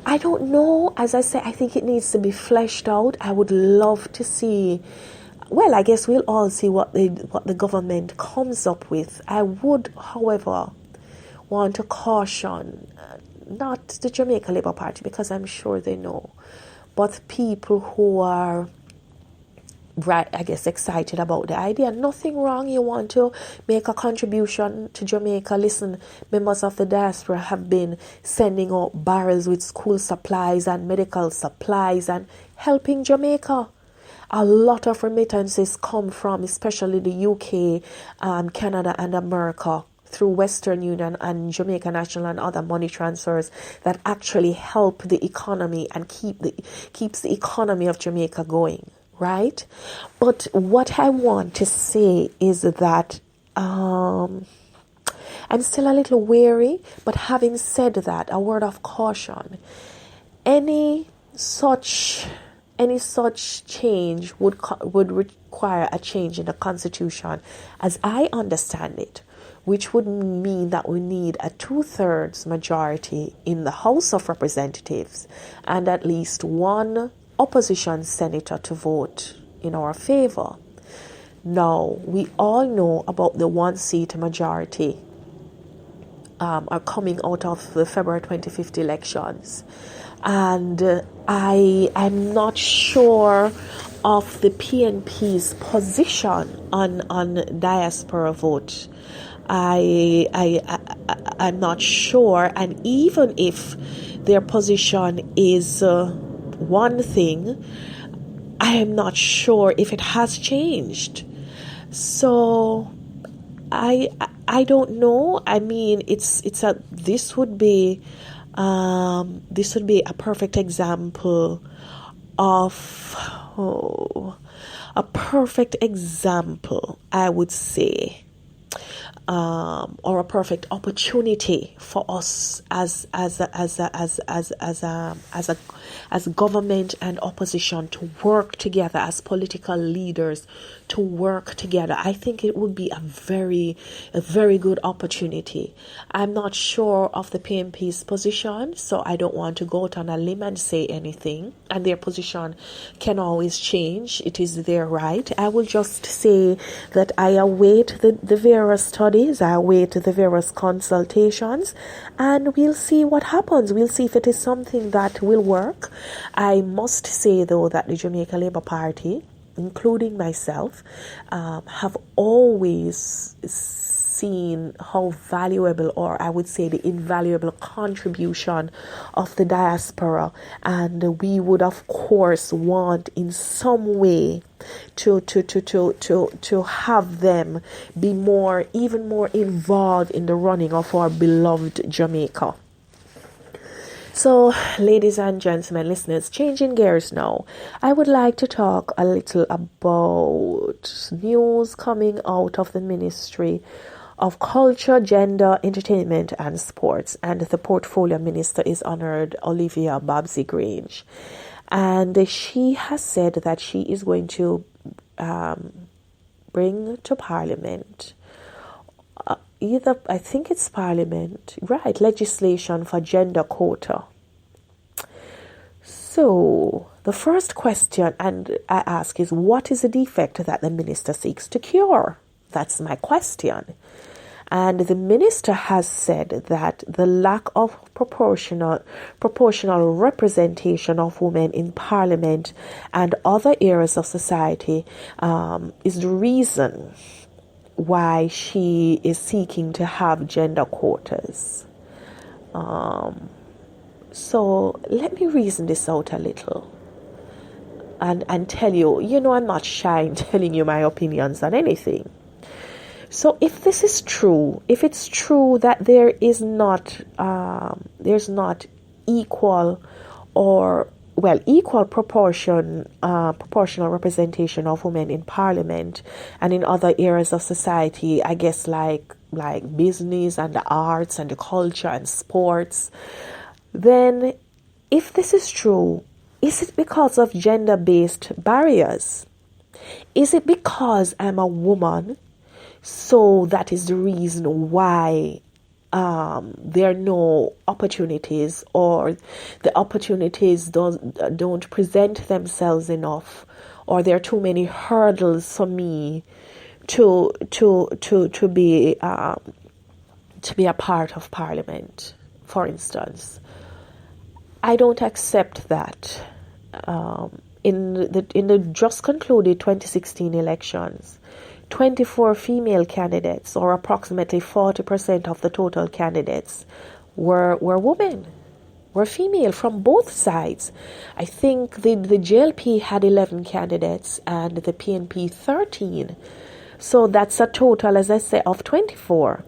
I don't know. As I say, I think it needs to be fleshed out. I would love to see. Well, I guess we'll all see what the government comes up with. I would, however, want to caution not the Jamaica Labour Party, because I'm sure they know, but people who are excited about the idea. Nothing wrong. You want to make a contribution to Jamaica. Listen, members of the diaspora have been sending out barrels with school supplies and medical supplies and helping Jamaica. A lot of remittances come from especially the UK, Canada and America through Western Union and Jamaica National and other money transfers that actually help the economy and keeps the economy of Jamaica going. Right? But what I want to say is that I'm still a little wary, but having said that, a word of caution. Any such change would require a change in the Constitution, as I understand it, which would mean that we need a 2/3 majority in the House of Representatives and at least one opposition senator to vote in our favor. Now, we all know about the 1-seat majority are coming out of the February 25th elections. And I'm not sure of the PNP's position on diaspora vote. I'm not sure, and even if their position is one thing, I am not sure if it has changed. So I don't know. I mean, this would be a perfect example of I would say, or a perfect opportunity for us as government and opposition to work together, as political leaders to work together. I think it would be a very good opportunity. I'm not sure of the PNP's position, so I don't want to go out on a limb and say anything, and their position can always change. It is their right. I will just say that I await the various studies, I await the various consultations, and we'll see what happens. We'll see if it is something that will work. I must say, though, that the Jamaica Labour Party, including myself, have always seen how valuable, or I would say the invaluable contribution of the diaspora, and we would of course want in some way to have them be even more involved in the running of our beloved Jamaica. So, ladies and gentlemen, listeners, changing gears now, I would like to talk a little about news coming out of the Ministry of Culture, Gender, Entertainment and Sports. And the portfolio minister is Honored Olivia Babsy Grange. And she has said that she is going to bring to Parliament I think it's Parliament, right, legislation for gender quota. So, the first question I ask is, what is the defect that the minister seeks to cure? That's my question. And the minister has said that the lack of proportional representation of women in Parliament and other areas of society is the reason why she is seeking to have gender quotas. So let me reason this out a little and tell you, I'm not shy in telling you my opinions on anything. So if this is true, if it's true that there's not equal proportional representation of women in Parliament and in other areas of society, I guess like business and the arts and the culture and sports, then if this is true, is it because of gender-based barriers? Is it because I'm a woman, so that is the reason why there are no opportunities, or the opportunities don't present themselves enough, or there are too many hurdles for me to be a part of Parliament, for instance? I don't accept that. In the just concluded 2016 elections, 24 female candidates, or approximately 40% of the total candidates, were women, were female from both sides. I think the JLP had 11 candidates and the PNP 13. So that's a total, as I say, of 24.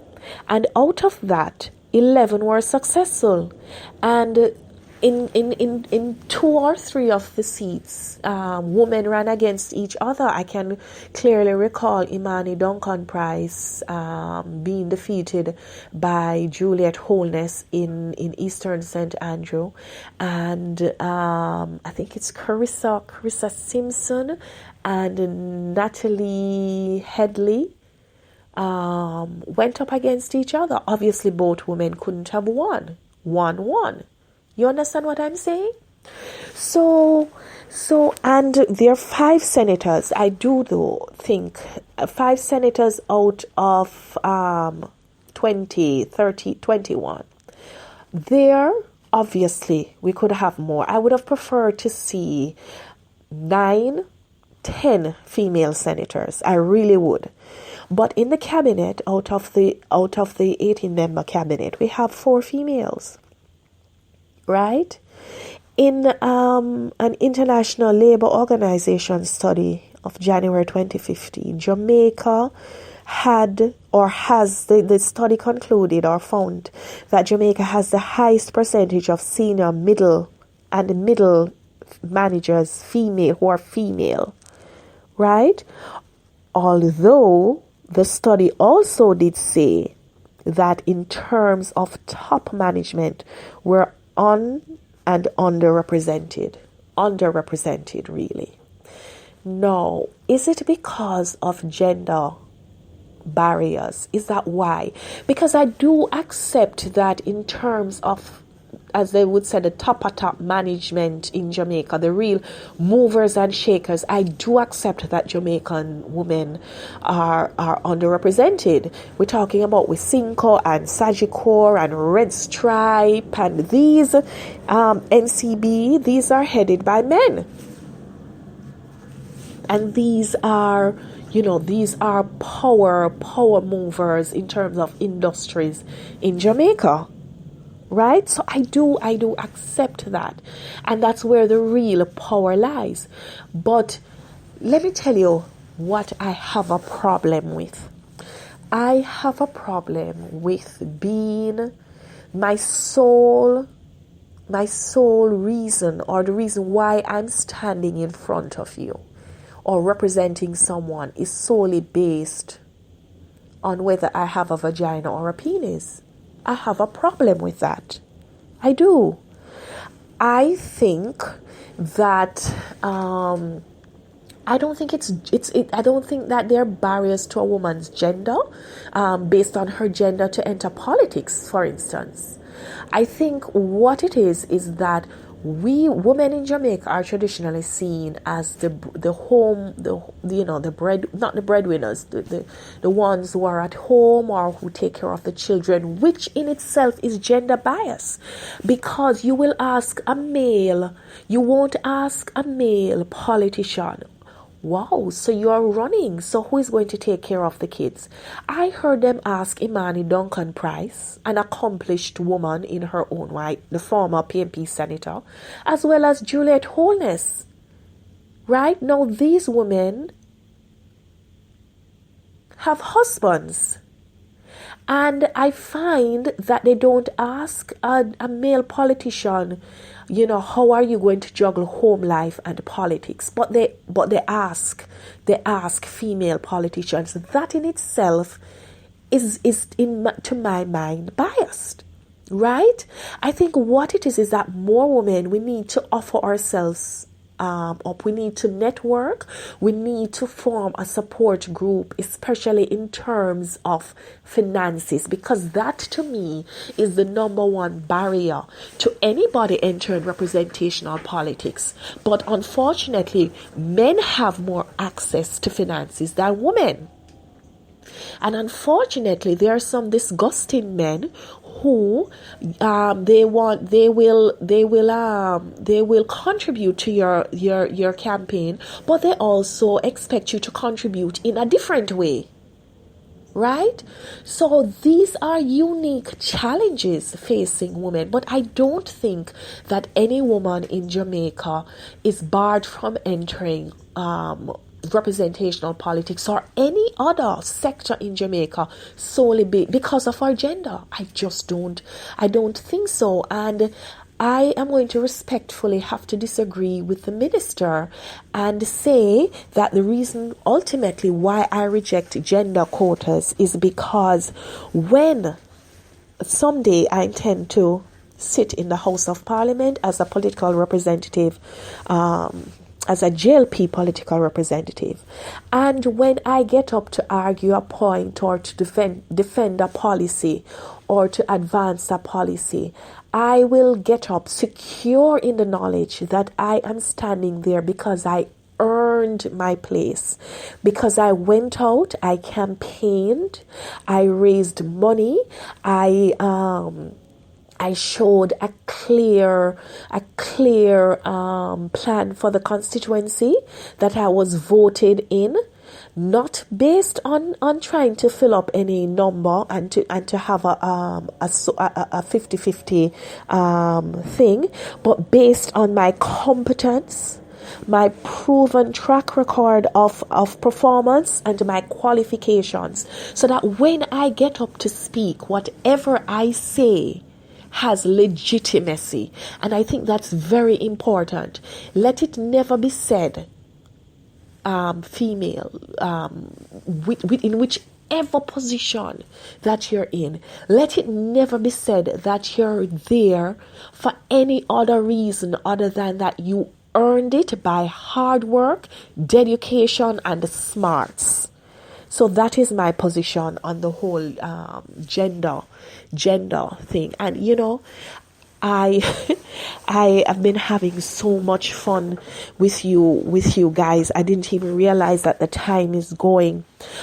And out of that, 11 were successful. And in 2 or 3 of the seats, women ran against each other. I can clearly recall Imani Duncan Price being defeated by Juliet Holness in Eastern St. Andrew, and I think it's Carissa Simpson and Natalie Headley went up against each other. Obviously, both women couldn't have won. 1-1. You understand what I'm saying? So, and there are 5 senators. I do though think 5 senators out of 20, 30, 21. There, obviously, we could have more. I would have preferred to see 9, 10 female senators. I really would. But in the cabinet, out of the 18-member cabinet, we have 4 females. Right? In an International Labour Organization study of January 2015, Jamaica had or has, the study concluded or found that Jamaica has the highest percentage of senior middle managers who are female. Right? Although the study also did say that in terms of top management, we're underrepresented really. Now, is it because of gender barriers? Is that why? Because I do accept that in terms of, as they would say, the top management in Jamaica, the real movers and shakers, I do accept that Jamaican women are underrepresented. We're talking about Wisynco and Sagicor and Red Stripe, and these NCB, these are headed by men. And these are power movers in terms of industries in Jamaica. Right? So I do accept that. And that's where the real power lies. But let me tell you what I have a problem with. I have a problem with being my soul my sole reason, or the reason why I'm standing in front of you or representing someone, is solely based on whether I have a vagina or a penis. I have a problem with that. I do. I think that I don't think I don't think that there are barriers to a woman's gender, based on her gender, to enter politics, for instance. I think what it is that we women in Jamaica are traditionally seen as the home, the bread, not the breadwinners, the ones who are at home or who take care of the children, which in itself is gender bias, because you will ask a male, you won't ask a male politician, wow, so you are running, so who is going to take care of the kids? I heard them ask Imani Duncan Price, an accomplished woman in her own right, the former PNP senator, as well as Juliet Holness. Right? Now these women have husbands. And I find that they don't ask a male politician, how are you going to juggle home life and politics? But they ask female politicians. That in itself is to my mind biased, right? I think what it is that more women, we need to offer ourselves up. We need to network. We need to form a support group, especially in terms of finances, because that to me is the number one barrier to anybody entering representational politics. But unfortunately, men have more access to finances than women. And unfortunately, there are some disgusting men who they will contribute to your campaign, but they also expect you to contribute in a different way. Right? So these are unique challenges facing women, but I don't think that any woman in Jamaica is barred from entering representational politics or any other sector in Jamaica solely because of our gender. I don't think so. And I am going to respectfully have to disagree with the minister and say that the reason ultimately why I reject gender quotas is because when someday I intend to sit in the House of Parliament as a political representative, as a JLP political representative, and when I get up to argue a point or to defend a policy or to advance a policy, I will get up secure in the knowledge that I am standing there because I earned my place, because I went out, I campaigned, I raised money, I showed a clear plan for the constituency that I was voted in, not based on trying to fill up any number and to have a 50-50 thing, but based on my competence, my proven track record of performance, and my qualifications, so that when I get up to speak, whatever I say has legitimacy. And I think that's very important. Let it never be said, female, in whichever position that you're in, let it never be said that you're there for any other reason other than that you earned it by hard work, dedication, and smarts. So that is my position on the whole gender thing. And I have been having so much fun with you guys. I didn't even realize that the time is going,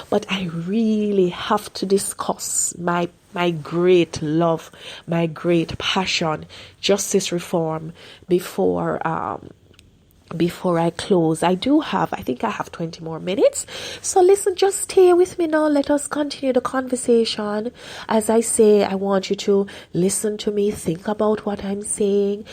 but I really have to discuss my great love, my great passion, justice reform, before I close. I think I have 20 more minutes. So listen, just stay with me now. Let us continue the conversation. As I say, I want you to listen to me, think about what I'm saying.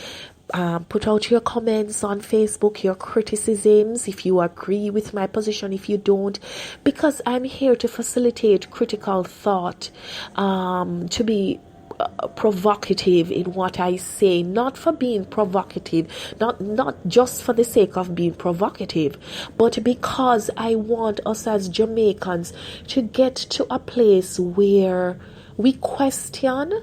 Put out your comments on Facebook, your criticisms, if you agree with my position, if you don't, because I'm here to facilitate critical thought, to be provocative in what I say, not for being provocative, not just for the sake of being provocative, but because I want us as Jamaicans to get to a place where we question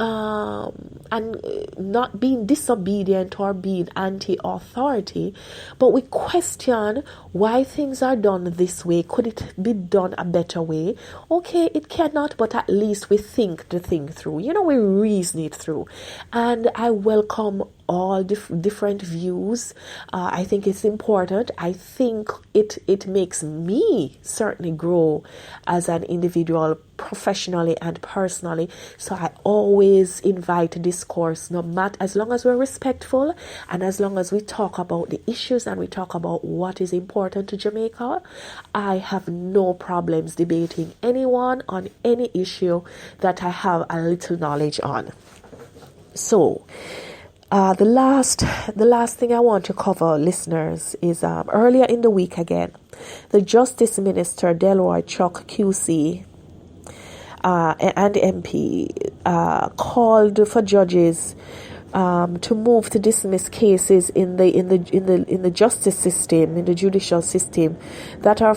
and not being disobedient or being anti-authority, but we question why things are done this way. Could it be done a better way? Okay, it cannot, but at least we think the thing through. We reason it through. And I welcome all different views. I think it's important. I think it makes me certainly grow as an individual, professionally and personally. So I always invite discourse, no matter, as long as we're respectful and as long as we talk about the issues and we talk about what is important to Jamaica. I have no problems debating anyone on any issue that I have a little knowledge on. So the last thing I want to cover, listeners, is earlier in the week again, the Justice Minister Delroy Chuck QC and MP called for judges to move to dismiss cases in the justice system, in the judicial system, that are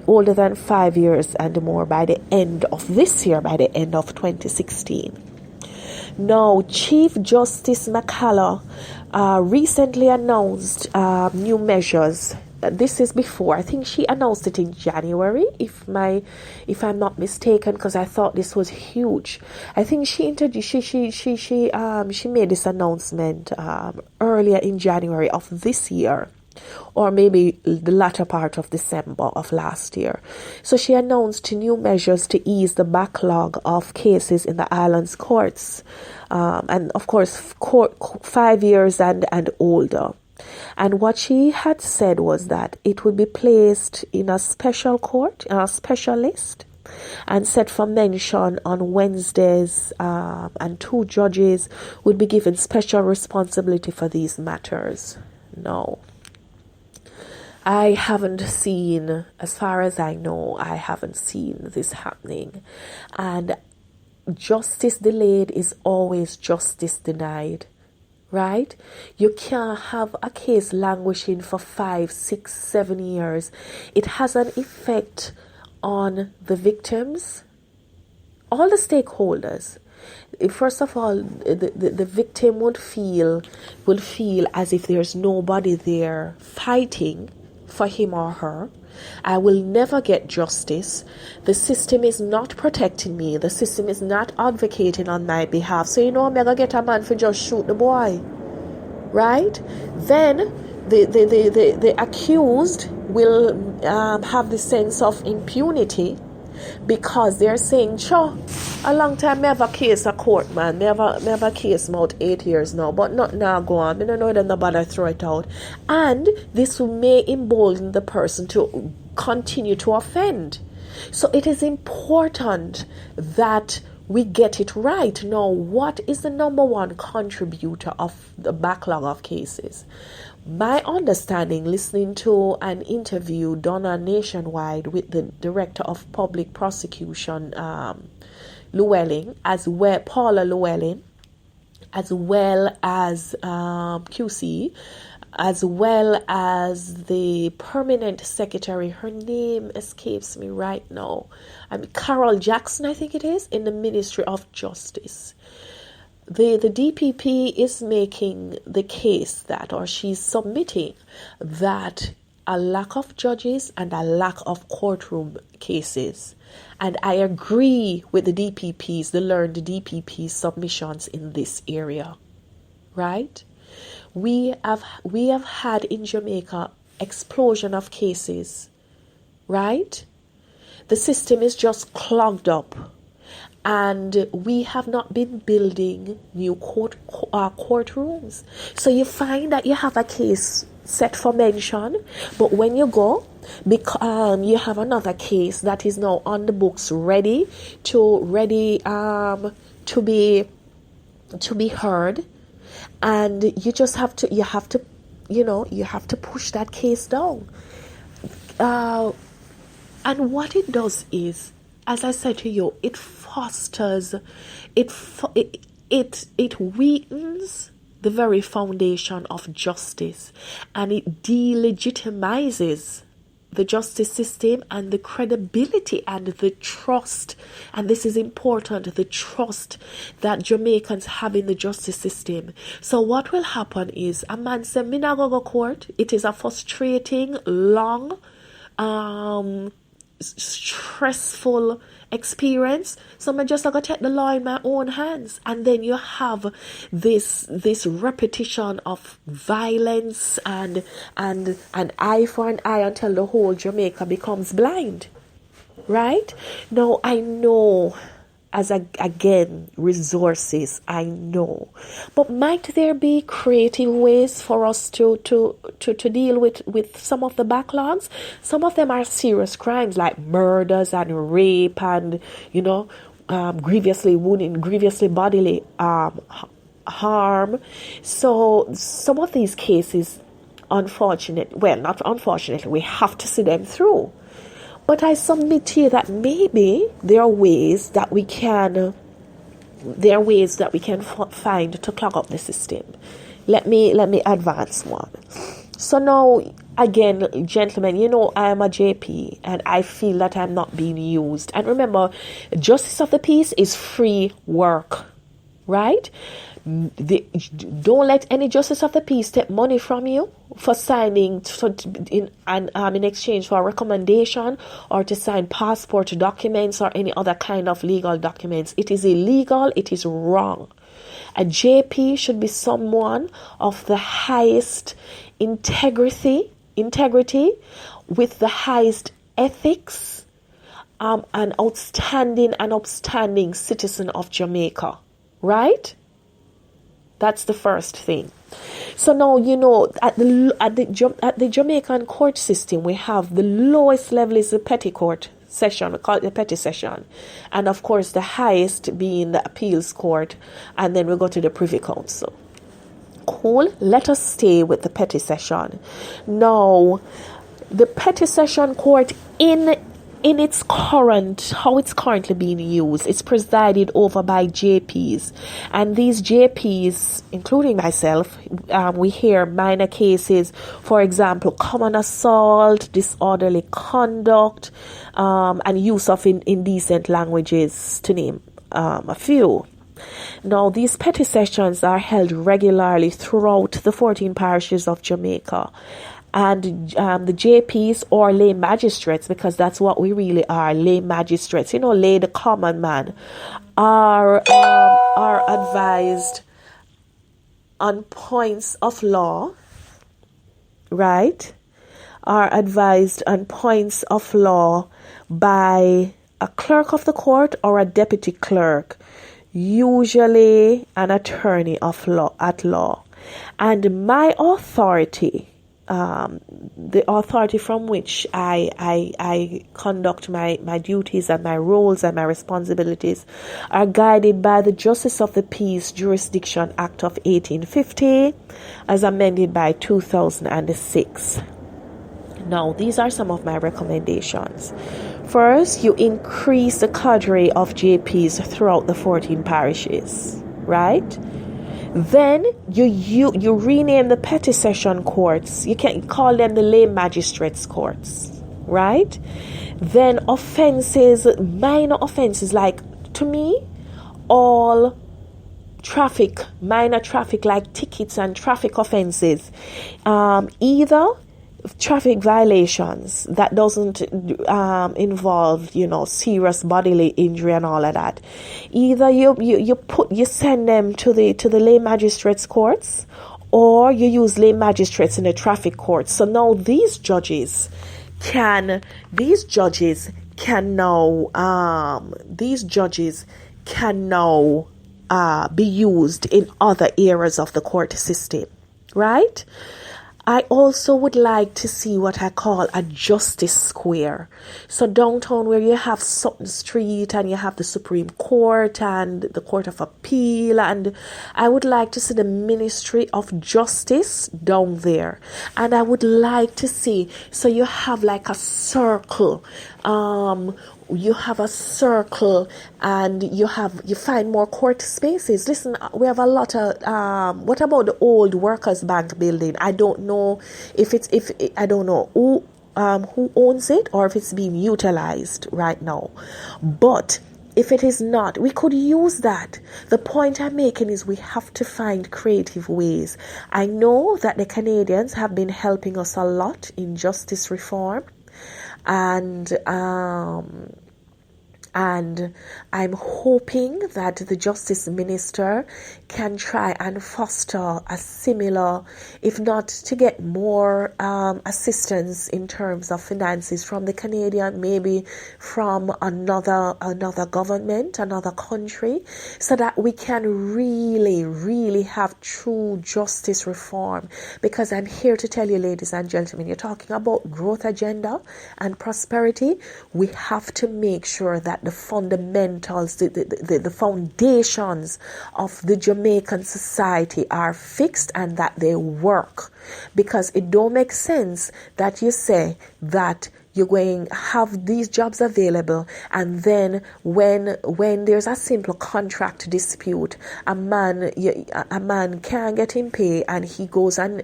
older than 5 years and more by the end of this year, by the end of 2016. Now, Chief Justice McCullough recently announced new measures. This is before. I think she announced it in January, if I'm not mistaken, because I thought this was huge. I think she made this announcement earlier in January of this year, or maybe the latter part of December of last year. So she announced new measures to ease the backlog of cases in the island's courts, and of course 5 years and older. And what she had said was that it would be placed in a special court, a special list, and set for mention on Wednesdays, and 2 judges would be given special responsibility for these matters. No, I haven't seen, as far as I know, I haven't seen this happening. And justice delayed is always justice denied, right? You can't have a case languishing for 5, 6, 7 years. It has an effect on the victims, all the stakeholders. First of all, the victim will feel as if there's nobody there fighting for him or her. I will never get justice. The system is not protecting me. The system is not advocating on my behalf. So I'm gonna get a man for just shoot the boy, right? Then the accused will have the sense of impunity, because they're saying, sure, a long time me have a case a court, man. Me have a case about 8 years now, but not now go on. Me don't know that nobody throw it out. And this may embolden the person to continue to offend. So it is important that we get it right. Now, what is the number one contributor of the backlog of cases? My understanding, listening to an interview done on Nationwide with the Director of Public Prosecution, Llewellyn, Paula Llewellyn, as well as QC, as well as the permanent secretary. Her name escapes me right now. Carol Jackson, I think it is, in the Ministry of Justice. The DPP is making the case that, or she's submitting that, a lack of judges and a lack of courtroom cases. And I agree with the learned DPP's submissions in this area, right? We have had in Jamaica explosion of cases, right? The system is just clogged up. And we have not been building new courtrooms. So you find that you have a case set for mention, but when you go, you have another case that is now on the books, ready to be heard, and you just have to push that case down. And what it does is, as I said to you, it fosters, it weakens the very foundation of justice, and it delegitimizes the justice system and the credibility and the trust, and this is important, the trust that Jamaicans have in the justice system. So what will happen is, a man say, me not go court. It is a frustrating, long, stressful experience. So I just like to take the law in my own hands, and then you have this repetition of violence and an eye for an eye until the whole Jamaica becomes blind. Right now, I know, again, resources, I know, but might there be creative ways for us to deal with some of the backlogs? Some of them are serious crimes like murders and rape and grievously wounding, grievously bodily harm. So some of these cases, not unfortunately, we have to see them through. But I submit to you that maybe there are ways that we can find to clog up the system. Let me advance one. So now, again, gentlemen, I am a JP and I feel that I'm not being used. And remember, justice of the peace is free work, right? Don't let any justice of the peace take money from you for signing in exchange for a recommendation or to sign passport documents or any other kind of legal documents. It is illegal. It is wrong. A JP should be someone of the highest integrity with the highest ethics, an upstanding citizen of Jamaica, right? That's the first thing. So now, at the Jamaican court system, we have the lowest level is the petty court session. We call it the petty session, and of course the highest being the appeals court, and then we go to the Privy Council. Cool. Let us stay with the petty session. Now, the petty session court in its how it's currently being used, it's presided over by JPs, and these JPs, including myself, we hear minor cases, for example, common assault, disorderly conduct, and use of indecent languages, to name a few. Now, these petty sessions are held regularly throughout the 14 parishes of Jamaica. And the JPs, or lay magistrates, because that's what we really are, lay magistrates, lay the common man, are advised on points of law, right? Are advised on points of law by a clerk of the court or a deputy clerk, usually an attorney at law. And my authority, the authority from which I conduct my duties and my roles and my responsibilities, are guided by the Justice of the Peace Jurisdiction Act of 1850, as amended by 2006. Now, these are some of my recommendations. First, you increase the cadre of JPs throughout the 14 parishes, right? Then you rename the petty session courts. You can call them the lay magistrates courts, right? Then minor offenses, like, to me, all minor traffic like tickets and traffic offenses, either traffic violations that doesn't involve serious bodily injury and all of that, either you send them to the lay magistrates courts, or you use lay magistrates in the traffic courts. So now these judges can now be used in other areas of the court system, right? I also would like to see what I call a justice square. So downtown, where you have Sutton Street and you have the Supreme Court and the Court of Appeal, and I would like to see the Ministry of Justice down there. And I would like to see, so you have like a circle you have a circle and you find more court spaces. Listen, we have a lot of what about the old Workers Bank building? I don't know I don't know who owns it or if it's being utilized right now, but if it is not, we could use that. The point I'm making is we have to find creative ways. I know that the Canadians have been helping us a lot in justice reform, and I'm hoping that the Justice Minister can try and foster a similar, if not to get more assistance in terms of finances from the Canadian, maybe from another government, another country, so that we can really have true justice reform. Because I'm here to tell you, ladies and gentlemen, you're talking about growth agenda and prosperity. We have to make sure that the fundamentals, the foundations of the Jamaican society are fixed and that they work. Because it don't make sense that you say that you're going to have these jobs available, and then when there's a simple contract dispute, a man can't get him pay, and he goes and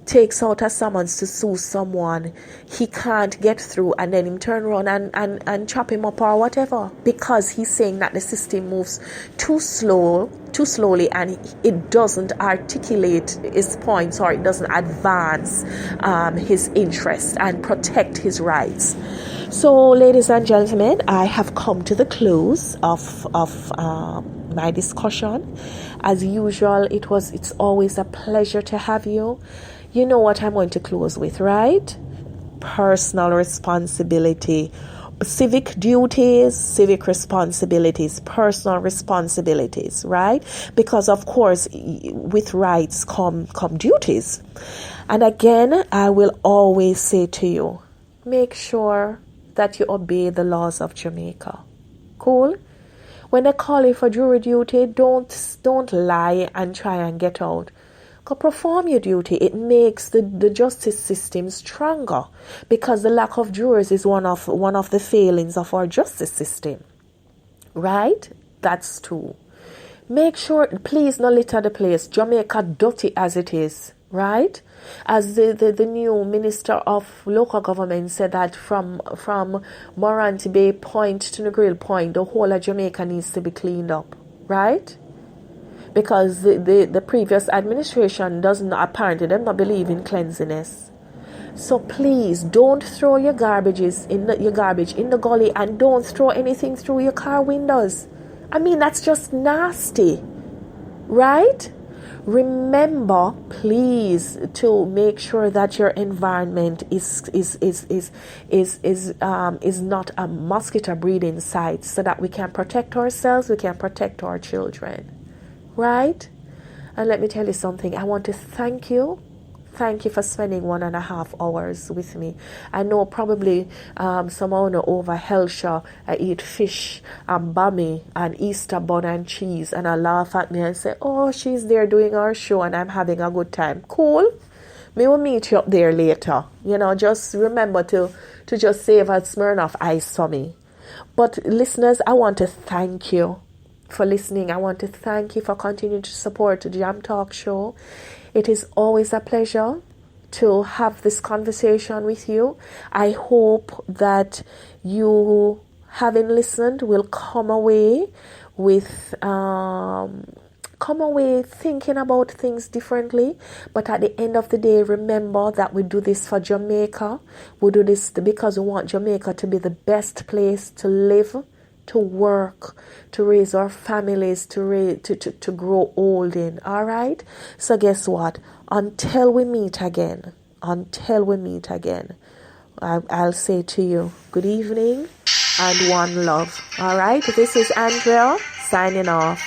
takes out a summons to sue someone, he can't get through, and then him turn around and chop him up or whatever, because he's saying that the system moves too slowly and it doesn't articulate his points, or it doesn't advance his interests and protect his rights. So, ladies and gentlemen, I have come to the close of my discussion. As usual, it's always a pleasure to have you. You know what I'm going to close with, right? Personal responsibility, civic duties, civic responsibilities, personal responsibilities, right? Because of course, with rights come duties. And again, I will always say to you, make sure that you obey the laws of Jamaica. Cool? When they call you for jury duty, don't lie and try and get out. Go perform your duty. It makes the justice system stronger, because the lack of jurors is one of the failings of our justice system. Right? That's true. Make sure, please, not litter the place. Jamaica dirty as it is. Right? As the new Minister of Local Government said, that from Morant Bay Point to Negril Point, the whole of Jamaica needs to be cleaned up. Right? Because the previous administration apparently not believe in cleanliness. So please don't throw your garbage in the gully, and don't throw anything through your car windows. I mean, that's just nasty, right? Remember, please, to make sure that your environment is not a mosquito breeding site, so that we can protect ourselves, we can protect our children. Right? And let me tell you something. I want to thank you. Thank you for spending 1.5 hours with me. I know probably someone over Hellshire, I eat fish and bammy and Easter bun and cheese, and I laugh at me and say, oh, she's there doing our show and I'm having a good time. Cool. We will meet you up there later. Just remember to just save a Smirnoff Ice for me. But listeners, I want to thank you for listening. I want to thank you for continuing to support the Jam Talk Show. It is always a pleasure to have this conversation with you. I hope that you, having listened, will come away thinking about things differently. But at the end of the day, remember that we do this for Jamaica. We do this because we want Jamaica to be the best place to live, to work, to raise our families, to grow old in. All right? So guess what? Until we meet again, I'll say to you, good evening and one love. All right? This is Andrea signing off.